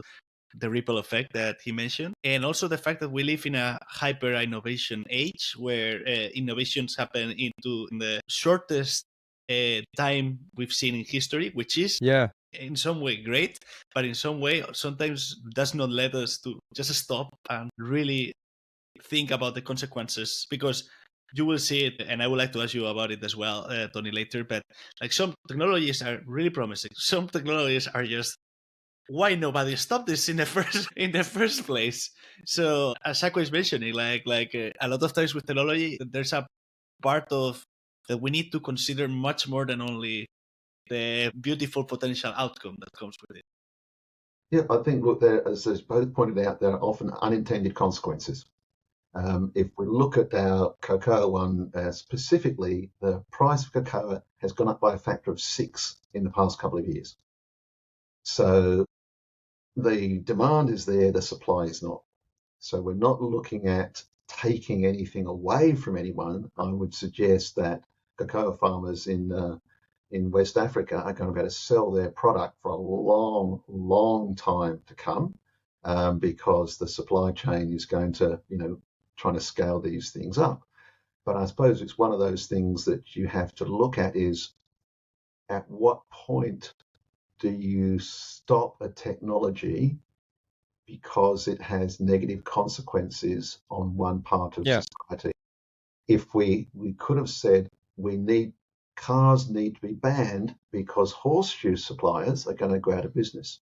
the ripple effect that he mentioned, and also the fact that we live in a hyper innovation age where innovations happen in the shortest time we've seen in history, which is in some way great, but in some way sometimes does not let us to just stop and really think about the consequences, because you will see it, and I would like to ask you about it as well, Tony, later. But like some technologies are really promising, some technologies are just, why nobody stopped this in the first place? So as Sako is mentioning, a lot of times with technology, there's a part of that we need to consider much more than only the beautiful potential outcome that comes with it. Yeah, I think, look, as both pointed out, there are often unintended consequences. If we look at our cocoa one specifically, the price of cocoa has gone up by a factor of 6 in the past couple of years. So the demand is there, the supply is not. So we're not looking at taking anything away from anyone. I would suggest that cocoa farmers in West Africa are going to be able to sell their product for a long, long time to come, because the supply chain is going to, trying to scale these things up. But I suppose it's one of those things that you have to look at is, at what point do you stop a technology because it has negative consequences on one part of society? If we could have said cars need to be banned because horseshoe suppliers are going to go out of business.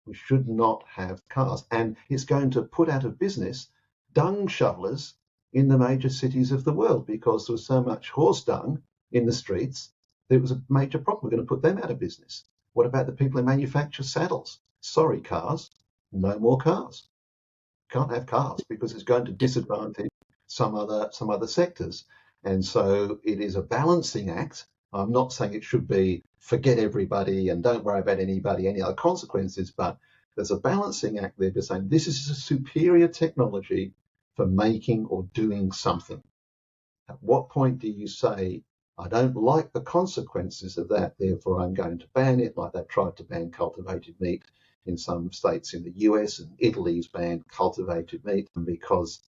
We should not have cars. And it's going to put out of business dung shovelers in the major cities of the world, because there was so much horse dung in the streets that it was a major problem. We're going to put them out of business. What about the people who manufacture saddles? Sorry, cars, no more cars. Can't have cars because it's going to disadvantage some other sectors. And so it is a balancing act. I'm not saying it should be forget everybody and don't worry about any other consequences, but there's a balancing act there to saying this is a superior technology for making or doing something. At what point do you say, I don't like the consequences of that, therefore I'm going to ban it, like they've tried to ban cultivated meat in some states in the US, and Italy's banned cultivated meat because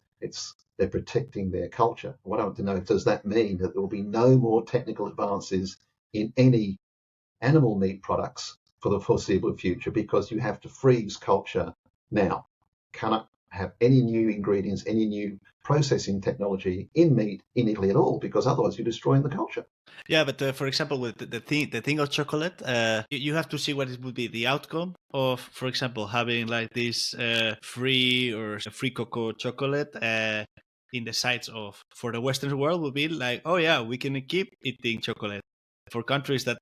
they're protecting their culture. What I want to know, does that mean that there will be no more technical advances in any animal meat products for the foreseeable future because you have to freeze culture now? Cannot have any new ingredients, any new processing technology in meat in Italy at all, because otherwise you're destroying the culture. Yeah, but for example, with the thing of chocolate, you have to see what it would be the outcome of, for example, having like this free cocoa chocolate in the sites of, for the Western world, would be like, oh yeah, we can keep eating chocolate. For countries that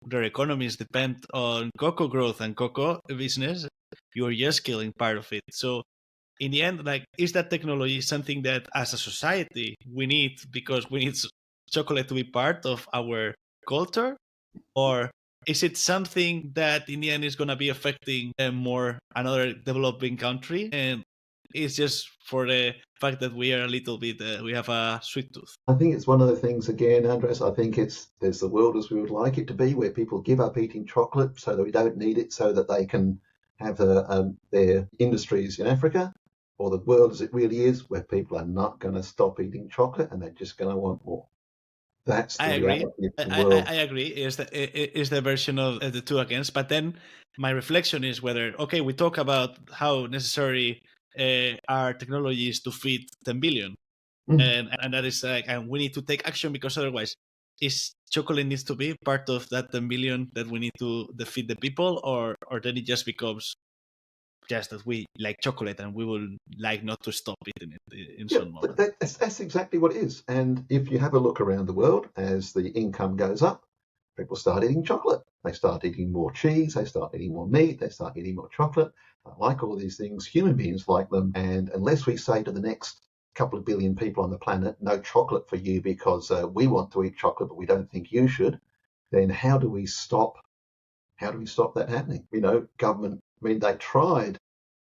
their economies depend on cocoa growth and cocoa business, you are just killing part of it. So in the end, like, is that technology something that as a society we need because we need chocolate to be part of our culture? Or is it something that in the end is going to be affecting more another developing country, and it's just for the fact that we are a little bit, we have a sweet tooth? I think it's one of the things, again, Andres, I think there's the world as we would like it to be, where people give up eating chocolate so that we don't need it, so that they can have their industries in Africa, or the world as it really is, where people are not going to stop eating chocolate and they're just going to want more. That's the reality of the world. I agree. Is the version of the two against? But then my reflection is whether, okay, we talk about how necessary are technologies to feed 10 billion, and that is like, and we need to take action because otherwise, is chocolate needs to be part of that 10 billion that we need to feed the people, or then it just becomes just that we like chocolate and we will like not to stop eating it in Yeah, some moment. that's exactly what it is. And if you have a look around the world, as the income goes up, people start eating chocolate. They start eating more cheese. They start eating more meat. They start eating more chocolate. I like all these things. Human beings like them. And unless we say to the next couple of billion people on the planet, no chocolate for you because we want to eat chocolate, but we don't think you should, then how do we stop that happening? Government, I mean, they tried,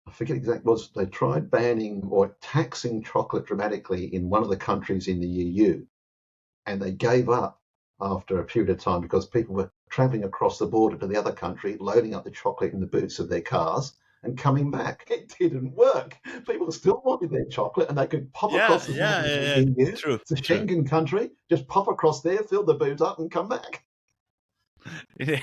I forget exactly what it was, they tried banning or taxing chocolate dramatically in one of the countries in the EU, and they gave up after a period of time because people were travelling across the border to the other country, loading up the chocolate in the boots of their cars and coming back. It didn't work. People still wanted their chocolate, and they could pop across the border to the EU. True. It's a Schengen country. Just pop across there, fill the boot up, and come back. Yeah.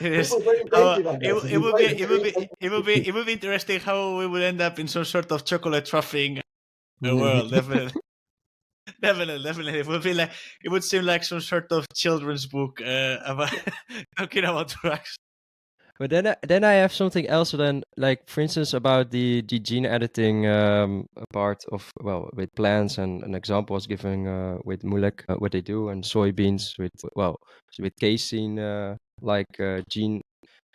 It is. People are very inventive on this. It would be interesting how we would end up in some sort of chocolate trafficking world. Definitely. Definitely. It would be like, it would seem like some sort of children's book about talking about drugs. But then I have something else. Then, like for instance, about the gene editing part of, well, with plants, and an example was given with mulek, what they do, and soybeans with casein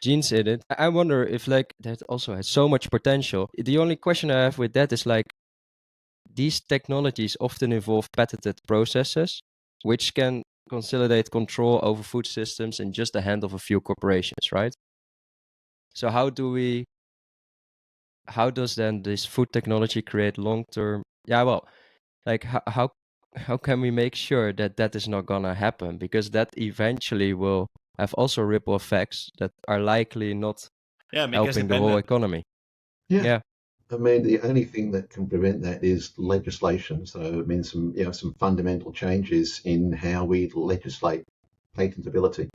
genes in it. I wonder if like that also has so much potential. The only question I have with that is like, these technologies often involve patented processes, which can consolidate control over food systems in just the hand of a few corporations, right? So how does then this food technology create long-term? Yeah, well, like how can we make sure that that is not gonna happen? Because that eventually will have also ripple effects that are likely not Make us helping the whole dependent. economy. Yeah. Yeah. I mean, the only thing that can prevent that is legislation. So, I mean, some fundamental changes in how we legislate patentability.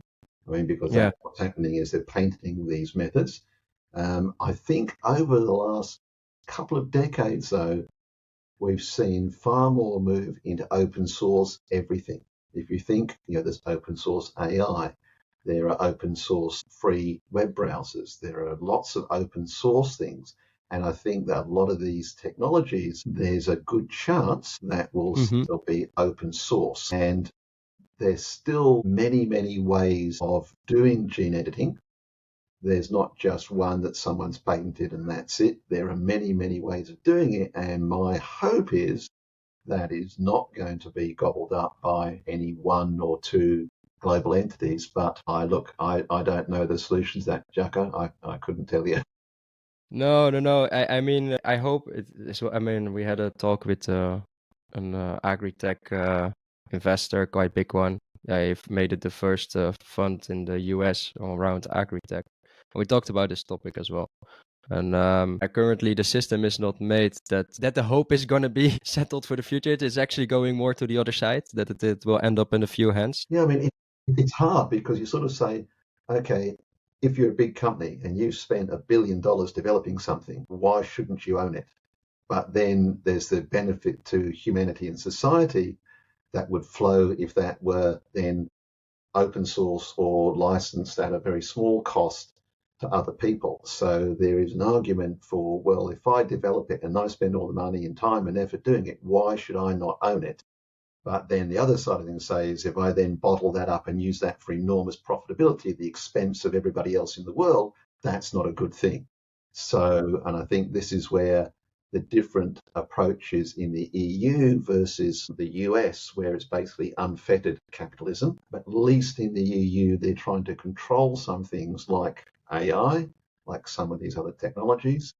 I mean, because Yeah. what's happening is they're patenting these methods. I think over the last couple of decades, though, we've seen far more move into open source everything. If you think, there's open source AI, there are open source free web browsers, there are lots of open source things. And I think that a lot of these technologies, there's a good chance that will still be open source. And there's still many, many ways of doing gene editing. There's not just one that someone's patented and that's it. There are many, many ways of doing it. And my hope is that is not going to be gobbled up by any one or two global entities. But I don't know the solutions to that, Jacko. I couldn't tell you. No. I mean, I hope it. So, I mean, we had a talk with an agri-tech investor, quite big one. They've made it the first fund in the US around agri-tech. We talked about this topic as well. And currently the system is not made that the hope is going to be settled for the future. It is actually going more to the other side, that it will end up in a few hands. Yeah, I mean, it's hard because you sort of say, okay, if you're a big company and you've spent $1 billion developing something, why shouldn't you own it? But then there's the benefit to humanity and society that would flow if that were then open source or licensed at a very small cost to other people. So there is an argument for, well, if I develop it and I spend all the money and time and effort doing it, why should I not own it? But then the other side of things say is if I then bottle that up and use that for enormous profitability at the expense of everybody else in the world, that's not a good thing. So, and I think this is where the different approaches in the EU versus the US, where it's basically unfettered capitalism. But at least in the EU, they're trying to control some things like AI, like some of these other technologies.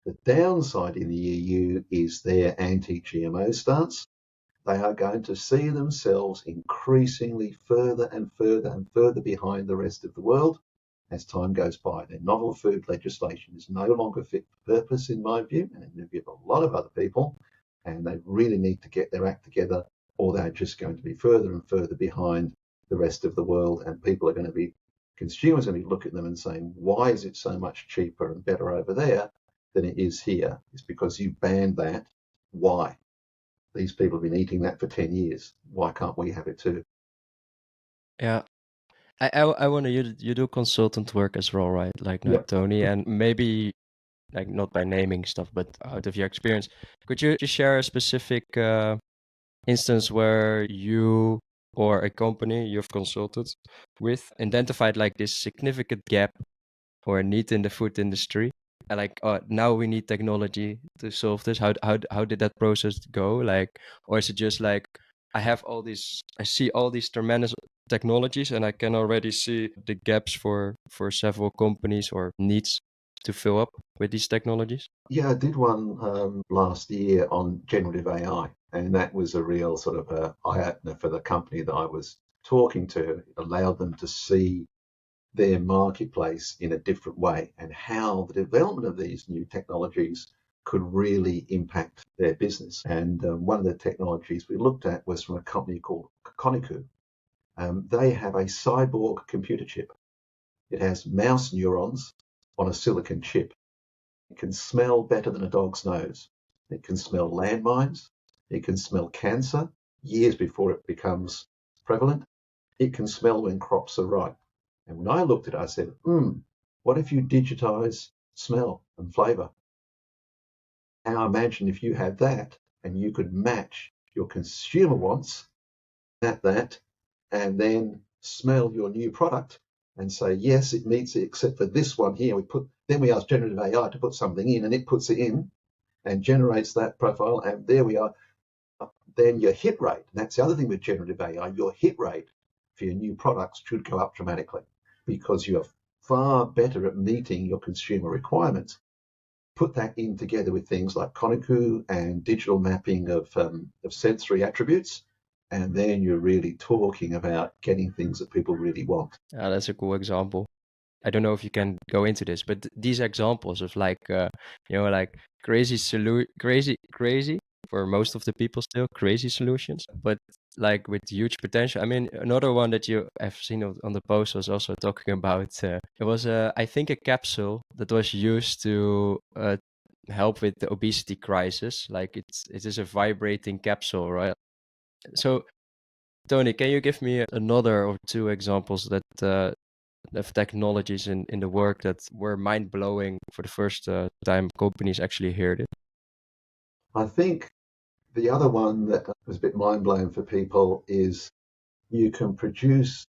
The downside in the EU is their anti-GMO stance. They are going to see themselves increasingly further and further and further behind the rest of the world as time goes by. Their novel food legislation is no longer fit for purpose, in my view, and in the view of a lot of other people, and they really need to get their act together, or they're just going to be further and further behind the rest of the world, and consumers are going to be looking at them and saying, why is it so much cheaper and better over there than it is here? It's because you banned that. Why? these people have been eating that for 10 years. Why can't we have it too? Yeah. I wonder, you do consultant work as well, right? Like Yep. Tony, and maybe like not by naming stuff, but out of your experience, could you just share a specific instance where you or a company you've consulted with identified like this significant gap or a need in the food industry? And like, now we need technology to solve this. How did that process go? Like, or is it just like I see all these tremendous technologies, and I can already see the gaps for several companies or needs to fill up with these technologies? Yeah, I did one last year on generative AI, and that was a real sort of eye-opener for the company that I was talking to. It allowed them to see their marketplace in a different way and how the development of these new technologies could really impact their business. And one of the technologies we looked at was from a company called Koniku. They have a cyborg computer chip. It has mouse neurons on a silicon chip. It can smell better than a dog's nose. It can smell landmines. It can smell cancer years before it becomes prevalent. It can smell when crops are ripe. And when I looked at it, I said, what if you digitize smell and flavor? Now imagine if you had that and you could match your consumer wants at that and then smell your new product and say, yes, it meets it except for this one here. Then we ask generative AI to put something in, and it puts it in and generates that profile, and there we are. Then your hit rate, and that's the other thing with generative AI, your hit rate for your new products should go up dramatically because you're far better at meeting your consumer requirements. Put that in together with things like Koniku and digital mapping of sensory attributes, and then you're really talking about getting things that people really want. That's a cool example. I don't know if you can go into this, but these examples of like, like crazy for most of the people still crazy solutions, but like with huge potential. I mean, another one that you have seen on the post was also talking about, it was, I think, a capsule that was used to help with the obesity crisis. Like it is a vibrating capsule, right? So, Tony, can you give me another or two examples that of technologies in the work that were mind-blowing for the first time companies actually heard it? I think the other one that was a bit mind-blowing for people is you can produce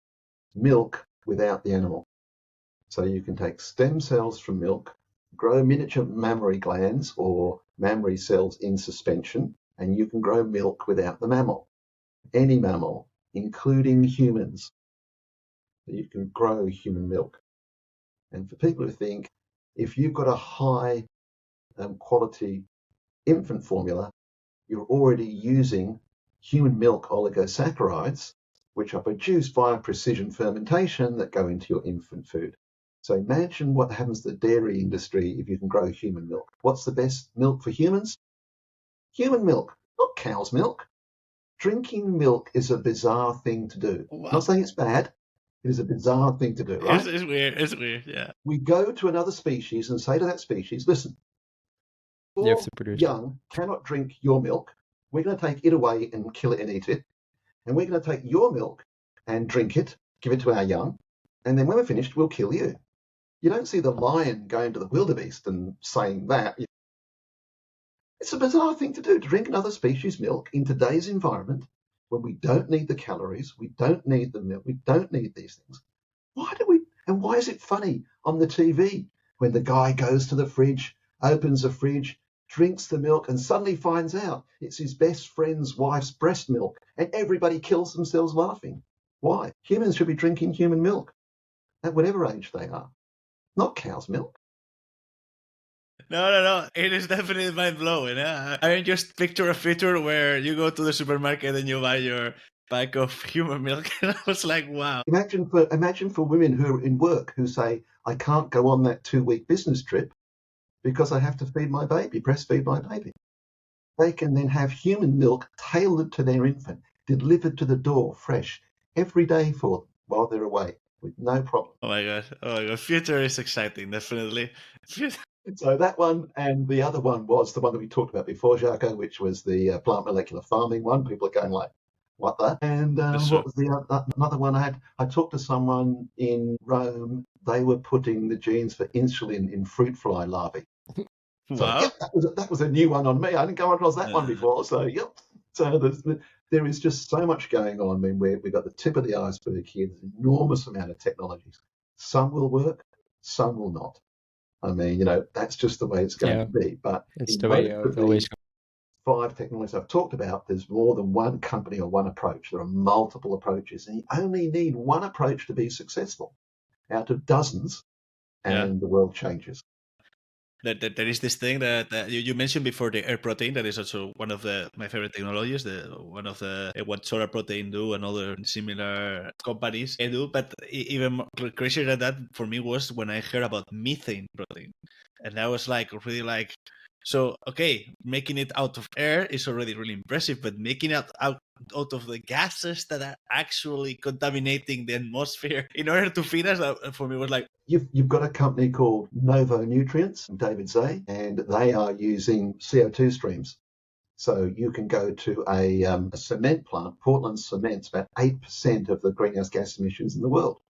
milk without the animal. So you can take stem cells from milk, grow miniature mammary glands or mammary cells in suspension, and you can grow milk without the mammal. Any mammal, including humans, you can grow human milk. And for people who think if you've got a high quality infant formula, you're already using human milk oligosaccharides, which are produced via precision fermentation that go into your infant food. So imagine what happens to the dairy industry if you can grow human milk. What's the best milk for humans? Human milk, not cow's milk. Drinking milk is a bizarre thing to do. Wow. I'm not saying it's bad. It is a bizarre thing to do, right? It's weird. It's weird. Yeah. We go to another species and say to that species, listen, You have to produce young cannot drink your milk. We're going to take it away and kill it and eat it. And we're going to take your milk and drink it, give it to our young. And then when we're finished, we'll kill you. You don't see the lion going to the wildebeest and saying that. It's a bizarre thing to do, to drink another species' milk in today's environment when we don't need the calories, we don't need the milk, we don't need these things. Why is it funny on the TV when the guy goes to the fridge, opens the fridge, drinks the milk, and suddenly finds out it's his best friend's wife's breast milk, and everybody kills themselves laughing? Why? Humans should be drinking human milk at whatever age they are, not cow's milk. No. It is definitely mind blowing. Yeah? I mean, just picture a future where you go to the supermarket and you buy your pack of human milk, and I was like, wow. Imagine for women who are in work who say, I can't go on that 2-week business trip because I have to feed my baby, breastfeed my baby. They can then have human milk tailored to their infant, delivered to the door fresh every day for them while they're away with no problem. Oh my god. Future is exciting, definitely. So that one, and the other one was the one that we talked about before, Jaco, which was the plant molecular farming one. People are going like, what the? And That's true. what was the another one I had? I talked to someone in Rome. They were putting the genes for insulin in fruit fly larvae. So Wow. yep, that was a new one on me. I didn't come across that one before. So yep. So there is just so much going on. I mean, we've got the tip of the iceberg here. There's an enormous amount of technologies. Some will work, some will not. I mean, that's just the way it's going Yeah, to be. But it's in the way most it of always the goes. 5 technologies I've talked about, there's more than one company or one approach. There are multiple approaches, and you only need one approach to be successful out of dozens, Yeah. and the world changes. There is this thing that you mentioned before, the air protein. That is also one of my favorite technologies. One of the what Solar Protein do and other similar companies do. But even crazier than that for me was when I heard about methane protein, and I was like really like, so okay, making it out of air is already really impressive, but making it out of the gases that are actually contaminating the atmosphere in order to feed us, for me was like, You've got a company called Novo Nutrients, David Zay, and they are using CO2 streams. So you can go to a cement plant. Portland cement's about 8% of the greenhouse gas emissions in the world,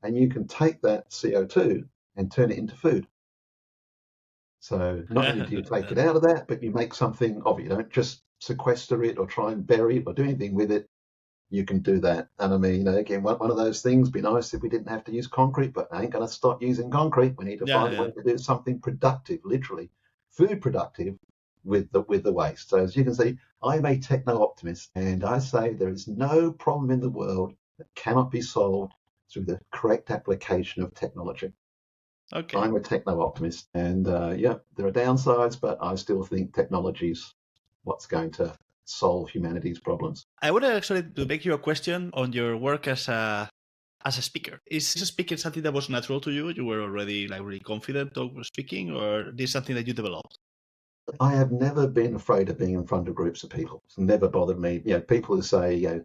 and you can take that CO2 and turn it into food. So not only do you take it out of that, but you make something of it. You don't just sequester it or try and bury it or do anything with it. You can do that. And I mean, again, one of those things, be nice if we didn't have to use concrete, but I ain't going to stop using concrete. We need to find a yeah. way to do something productive, literally food productive with the waste. So as you can see, I'm a techno-optimist, and I say there is no problem in the world that cannot be solved through the correct application of technology. Okay. I'm a techno-optimist, and yeah, there are downsides, but I still think technology's what's going to solve humanity's problems. I would actually to make you a question on your work as a speaker. Is speaking something that was natural to you? You were already like really confident of speaking, or this is something that you developed? I have never been afraid of being in front of groups of people. It's never bothered me. People who say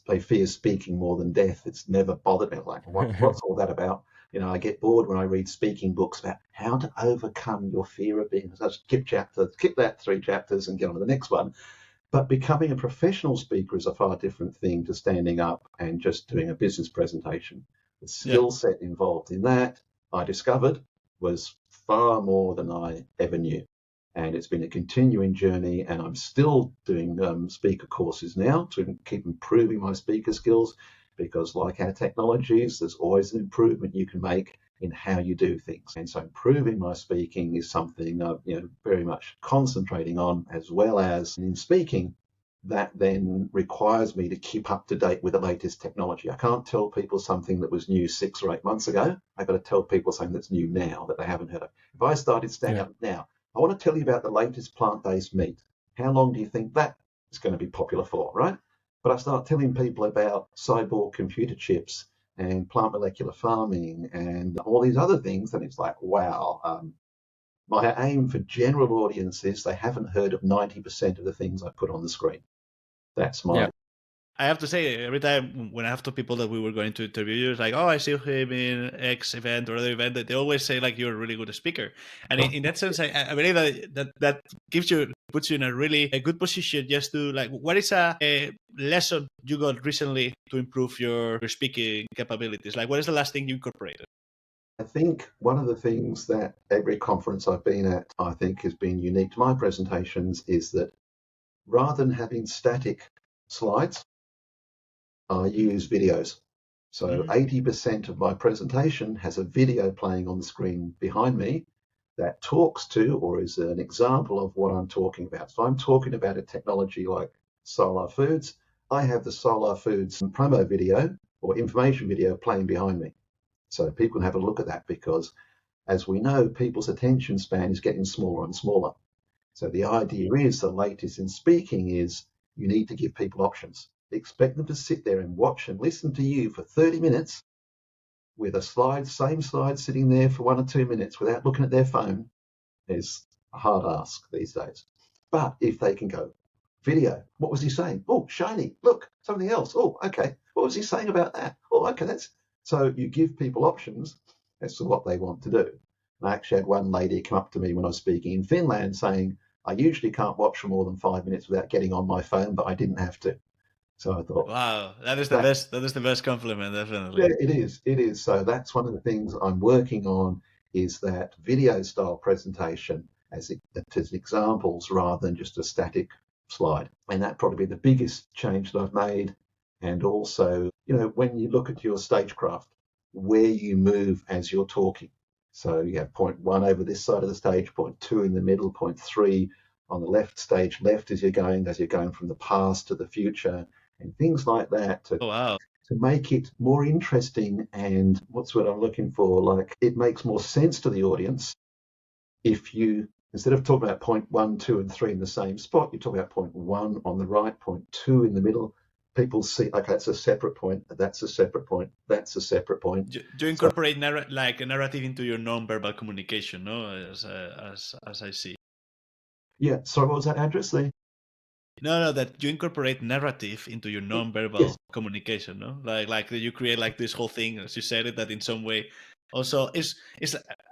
they fear speaking more than death. It's never bothered me. Like, what's all that about? I get bored when I read speaking books about how to overcome your fear of being. So skip that 3 chapters and get on to the next one. But becoming a professional speaker is a far different thing to standing up and just doing a business presentation. The skill set involved in that, I discovered, was far more than I ever knew. And it's been a continuing journey, and I'm still doing speaker courses now to keep improving my speaker skills, because like our technologies, there's always an improvement you can make in how you do things. And so improving my speaking is something I'm very much concentrating on, as well as in speaking. That then requires me to keep up to date with the latest technology. I can't tell people something that was new 6 or 8 months ago. I've got to tell people something that's new now that they haven't heard of. If I started standing up now, I want to tell you about the latest plant-based meat. How long do you think that is going to be popular for, right? But I start telling people about cyborg computer chips and plant molecular farming and all these other things, and it's like, wow. My aim for general audiences, they haven't heard of 90% of the things I put on the screen. That's my I have to say, every time when I have to people that we were going to interview you, it's like, oh, I see him in X event or other event, that they always say like you're a really good speaker. And in that sense, I believe that puts you in a really good position just to like, what is a lesson you got recently to improve your speaking capabilities? Like, what is the last thing you incorporated? I think one of the things that every conference I've been at, I think has been unique to my presentations, is that rather than having static slides, I use videos. So 80% of my presentation has a video playing on the screen behind me that talks to or is an example of what I'm talking about. So I'm talking about a technology like Solar Foods. I have the Solar Foods promo video or information video playing behind me. So people can have a look at that, because as we know, people's attention span is getting smaller and smaller. So the idea is, the latest in speaking is, you need to give people options. Expect them to sit there and watch and listen to you for 30 minutes with same slide sitting there for 1 or 2 minutes without looking at their phone is a hard ask these days. But if they can go, video, what was he saying? Oh, shiny, look, something else. Oh, okay, what was he saying about that? Oh, okay, so you give people options as to what they want to do. I actually had one lady come up to me when I was speaking in Finland saying, I usually can't watch for more than 5 minutes without getting on my phone, but I didn't have to. So I thought, Wow, that is the that, best. That is the best compliment, yeah, definitely. it is. It is. So that's one of the things I'm working on is that video style presentation as examples rather than just a static slide. And that probably be the biggest change that I've made. And also, when you look at your stagecraft, where you move as you're talking. So you have point one over this side of the stage, point two in the middle, point three on the left stage left as you're going from the past to the future and things like that Oh wow. to make it more interesting and what's what I'm looking for, like it makes more sense to the audience if you instead of talking about point one, two, and three in the same spot, you talk about point one on the right, point two in the middle. People see, okay, that's a separate point, that's a separate point, that's a separate point. You So incorporate like a narrative into your non-verbal communication, no? As I see. yeah, sorry, what was that address there? No, that you incorporate narrative into your non-verbal Yes, communication, no? Like you create like this whole thing, as you said it, that in some way also is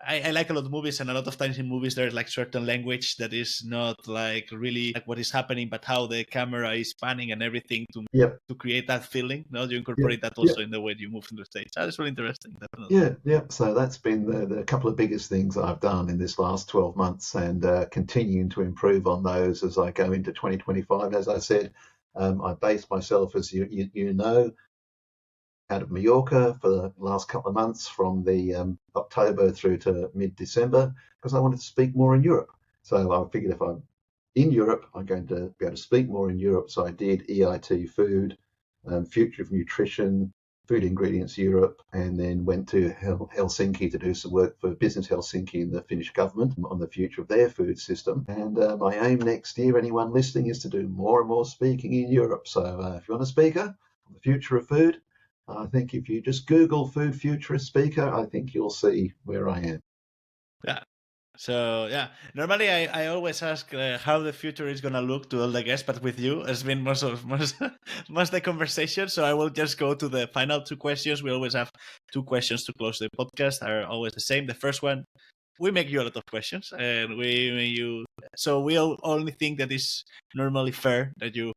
I like a lot of movies, and a lot of times in movies there's like certain language that is not like really like what is happening, but how the camera is panning and everything yep, to create that feeling. No, you yep, incorporate that yep. also in the way you move in the stage. That is really interesting, definitely. Yeah, yeah. So that's been the couple of biggest things I've done in this last 12 months and continuing to improve on those as I go into 2025. As I said, I based myself, as you know, out of Mallorca for the last couple of months from the October through to mid-December because I wanted to speak more in Europe. So I figured if I'm in Europe, I'm going to be able to speak more in Europe. So I did EIT food, future of nutrition, food ingredients Europe, and then went to Helsinki to do some work for Business Helsinki and the Finnish government on the future of their food system. And my aim next year, anyone listening, is to do more and more speaking in Europe. So if you want a speaker on the future of food, I think if you just Google food futurist speaker, I think you'll see where I am. Yeah. So yeah, normally I always ask how the future is gonna look to all the guests, but with you, it's been most most the conversation. So I will just go to the final two questions. We always have two questions to close the podcast. Are always the same. The first one, we make you a lot of questions, and we make you. So we only think that is normally fair that you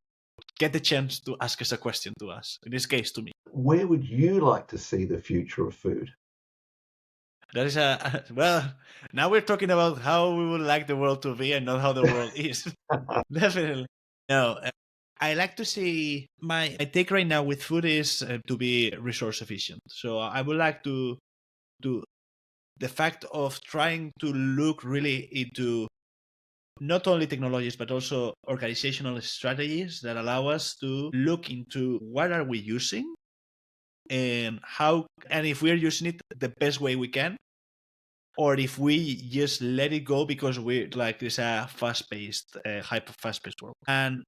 get the chance to ask us a question to us. In this case, to me. Where would you like to see the future of food? That is a well. Now we're talking about how we would like the world to be, and not how the world is. Definitely. No, I like to see my take right now with food is to be resource efficient. So I would like to the fact of trying to look really into not only technologies but also organizational strategies that allow us to look into what are we using and how, and if we're using it the best way we can, or if we just let it go because we're like it's a fast-paced, fast-paced world. And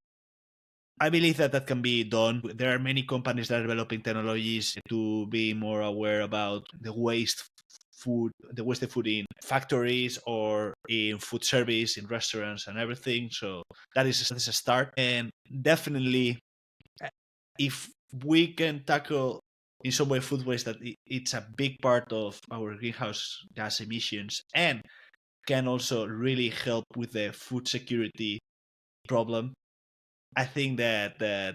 I believe that that can be done. There are many companies that are developing technologies to be more aware about the wasted food in factories or in food service, in restaurants and everything. So that is a start. And definitely, if we can tackle in some way food waste, that it's a big part of our greenhouse gas emissions and can also really help with the food security problem. I think that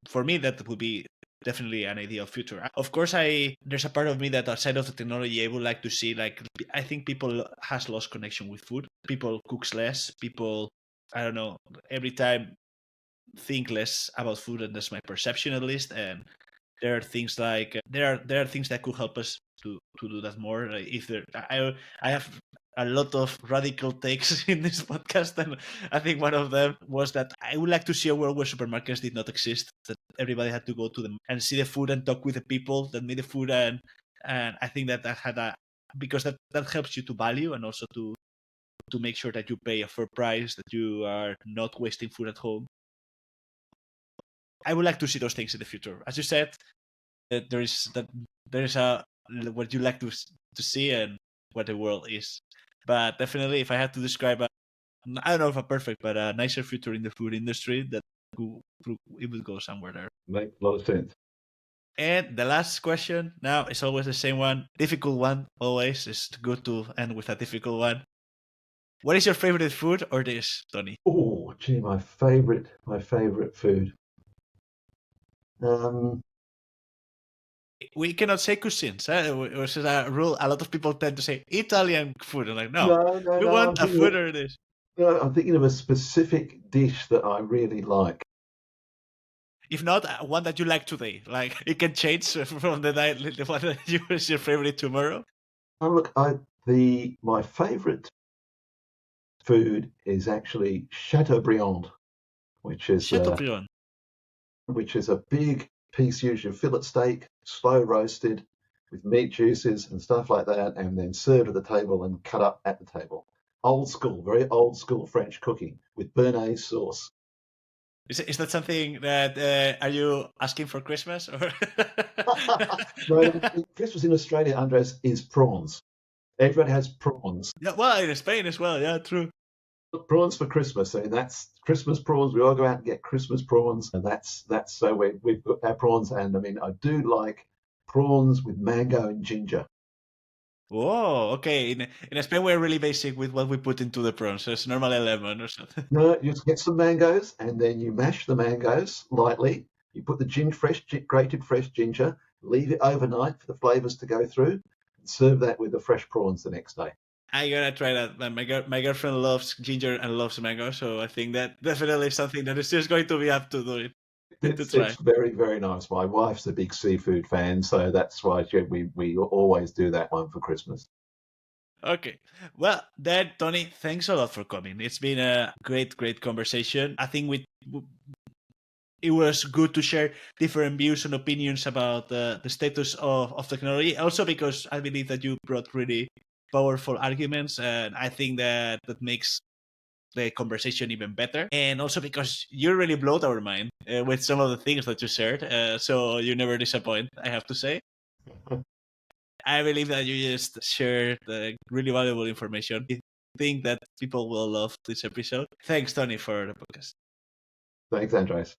for me that would be definitely an ideal future. Of course, there's a part of me that outside of the technology I would like to see, like I think people has lost connection with food. People cooks less. People, I don't know, every time think less about food, and that's my perception at least. And there are things like there are things that could help us to do that more. Like if there, I have a lot of radical takes in this podcast, and I think one of them was that I would like to see a world where supermarkets did not exist, that everybody had to go to them and see the food and talk with the people that made the food, and I think that had a because that helps you to value and also to make sure that you pay a fair price, that you are not wasting food at home. I would like to see those things in the future. As you said, there is a what you like to see and what the world is. But definitely, if I had to describe I don't know if a perfect, but a nicer future in the food industry, that it would go somewhere there. Makes a lot of sense. And the last question now is always the same one. Difficult one, always. It's good to end with a difficult one. What is your favorite food or dish, Tony? Oh, gee, my favorite food. We cannot say cuisines, which is a rule. A lot of people tend to say Italian food. I'm like, no, we No. want a food or dish. No, I'm thinking of a specific dish that I really like. If not, one that you like today. Like, it can change from the one that is your favorite tomorrow. Oh, look, my favorite food is actually Chateaubriand, which is Chateaubriand. a big piece, usually fillet steak, slow roasted with meat juices and stuff like that, and then served at the table and cut up at the table. Old school, very old school French cooking with béarnaise sauce. Is that something that are you asking for Christmas or? No, Christmas in Australia, Andres, is prawns. Everyone has prawns. Yeah, well, in Spain as well. Yeah, true. Prawns for Christmas. I mean, that's Christmas prawns. We all go out and get Christmas prawns, and that's so we've got our prawns. And I mean, I do like prawns with mango and ginger. Whoa, okay. In Spain, we're really basic with what we put into the prawns. So it's normally lemon or something. No, you just get some mangoes, and then you mash the mangoes lightly. You put the grated fresh ginger, leave it overnight for the flavors to go through, and serve that with the fresh prawns the next day. I gotta try that. My girlfriend loves ginger and loves mango, so I think that definitely is something that is just going to be up to do it to try. It's very, very nice. My wife's a big seafood fan, so that's why we always do that one for Christmas. Okay. Well, then, Tony, thanks a lot for coming. It's been a great conversation. I think it was good to share different views and opinions about the status of technology. Also, because I believe that you brought really powerful arguments, and I think that makes the conversation even better. And also because you really blowed our mind with some of the things that you shared. So you never disappoint, I have to say. I believe that you just shared really valuable information. I think that people will love this episode. Thanks, Tony, for the podcast. Thanks, Andres.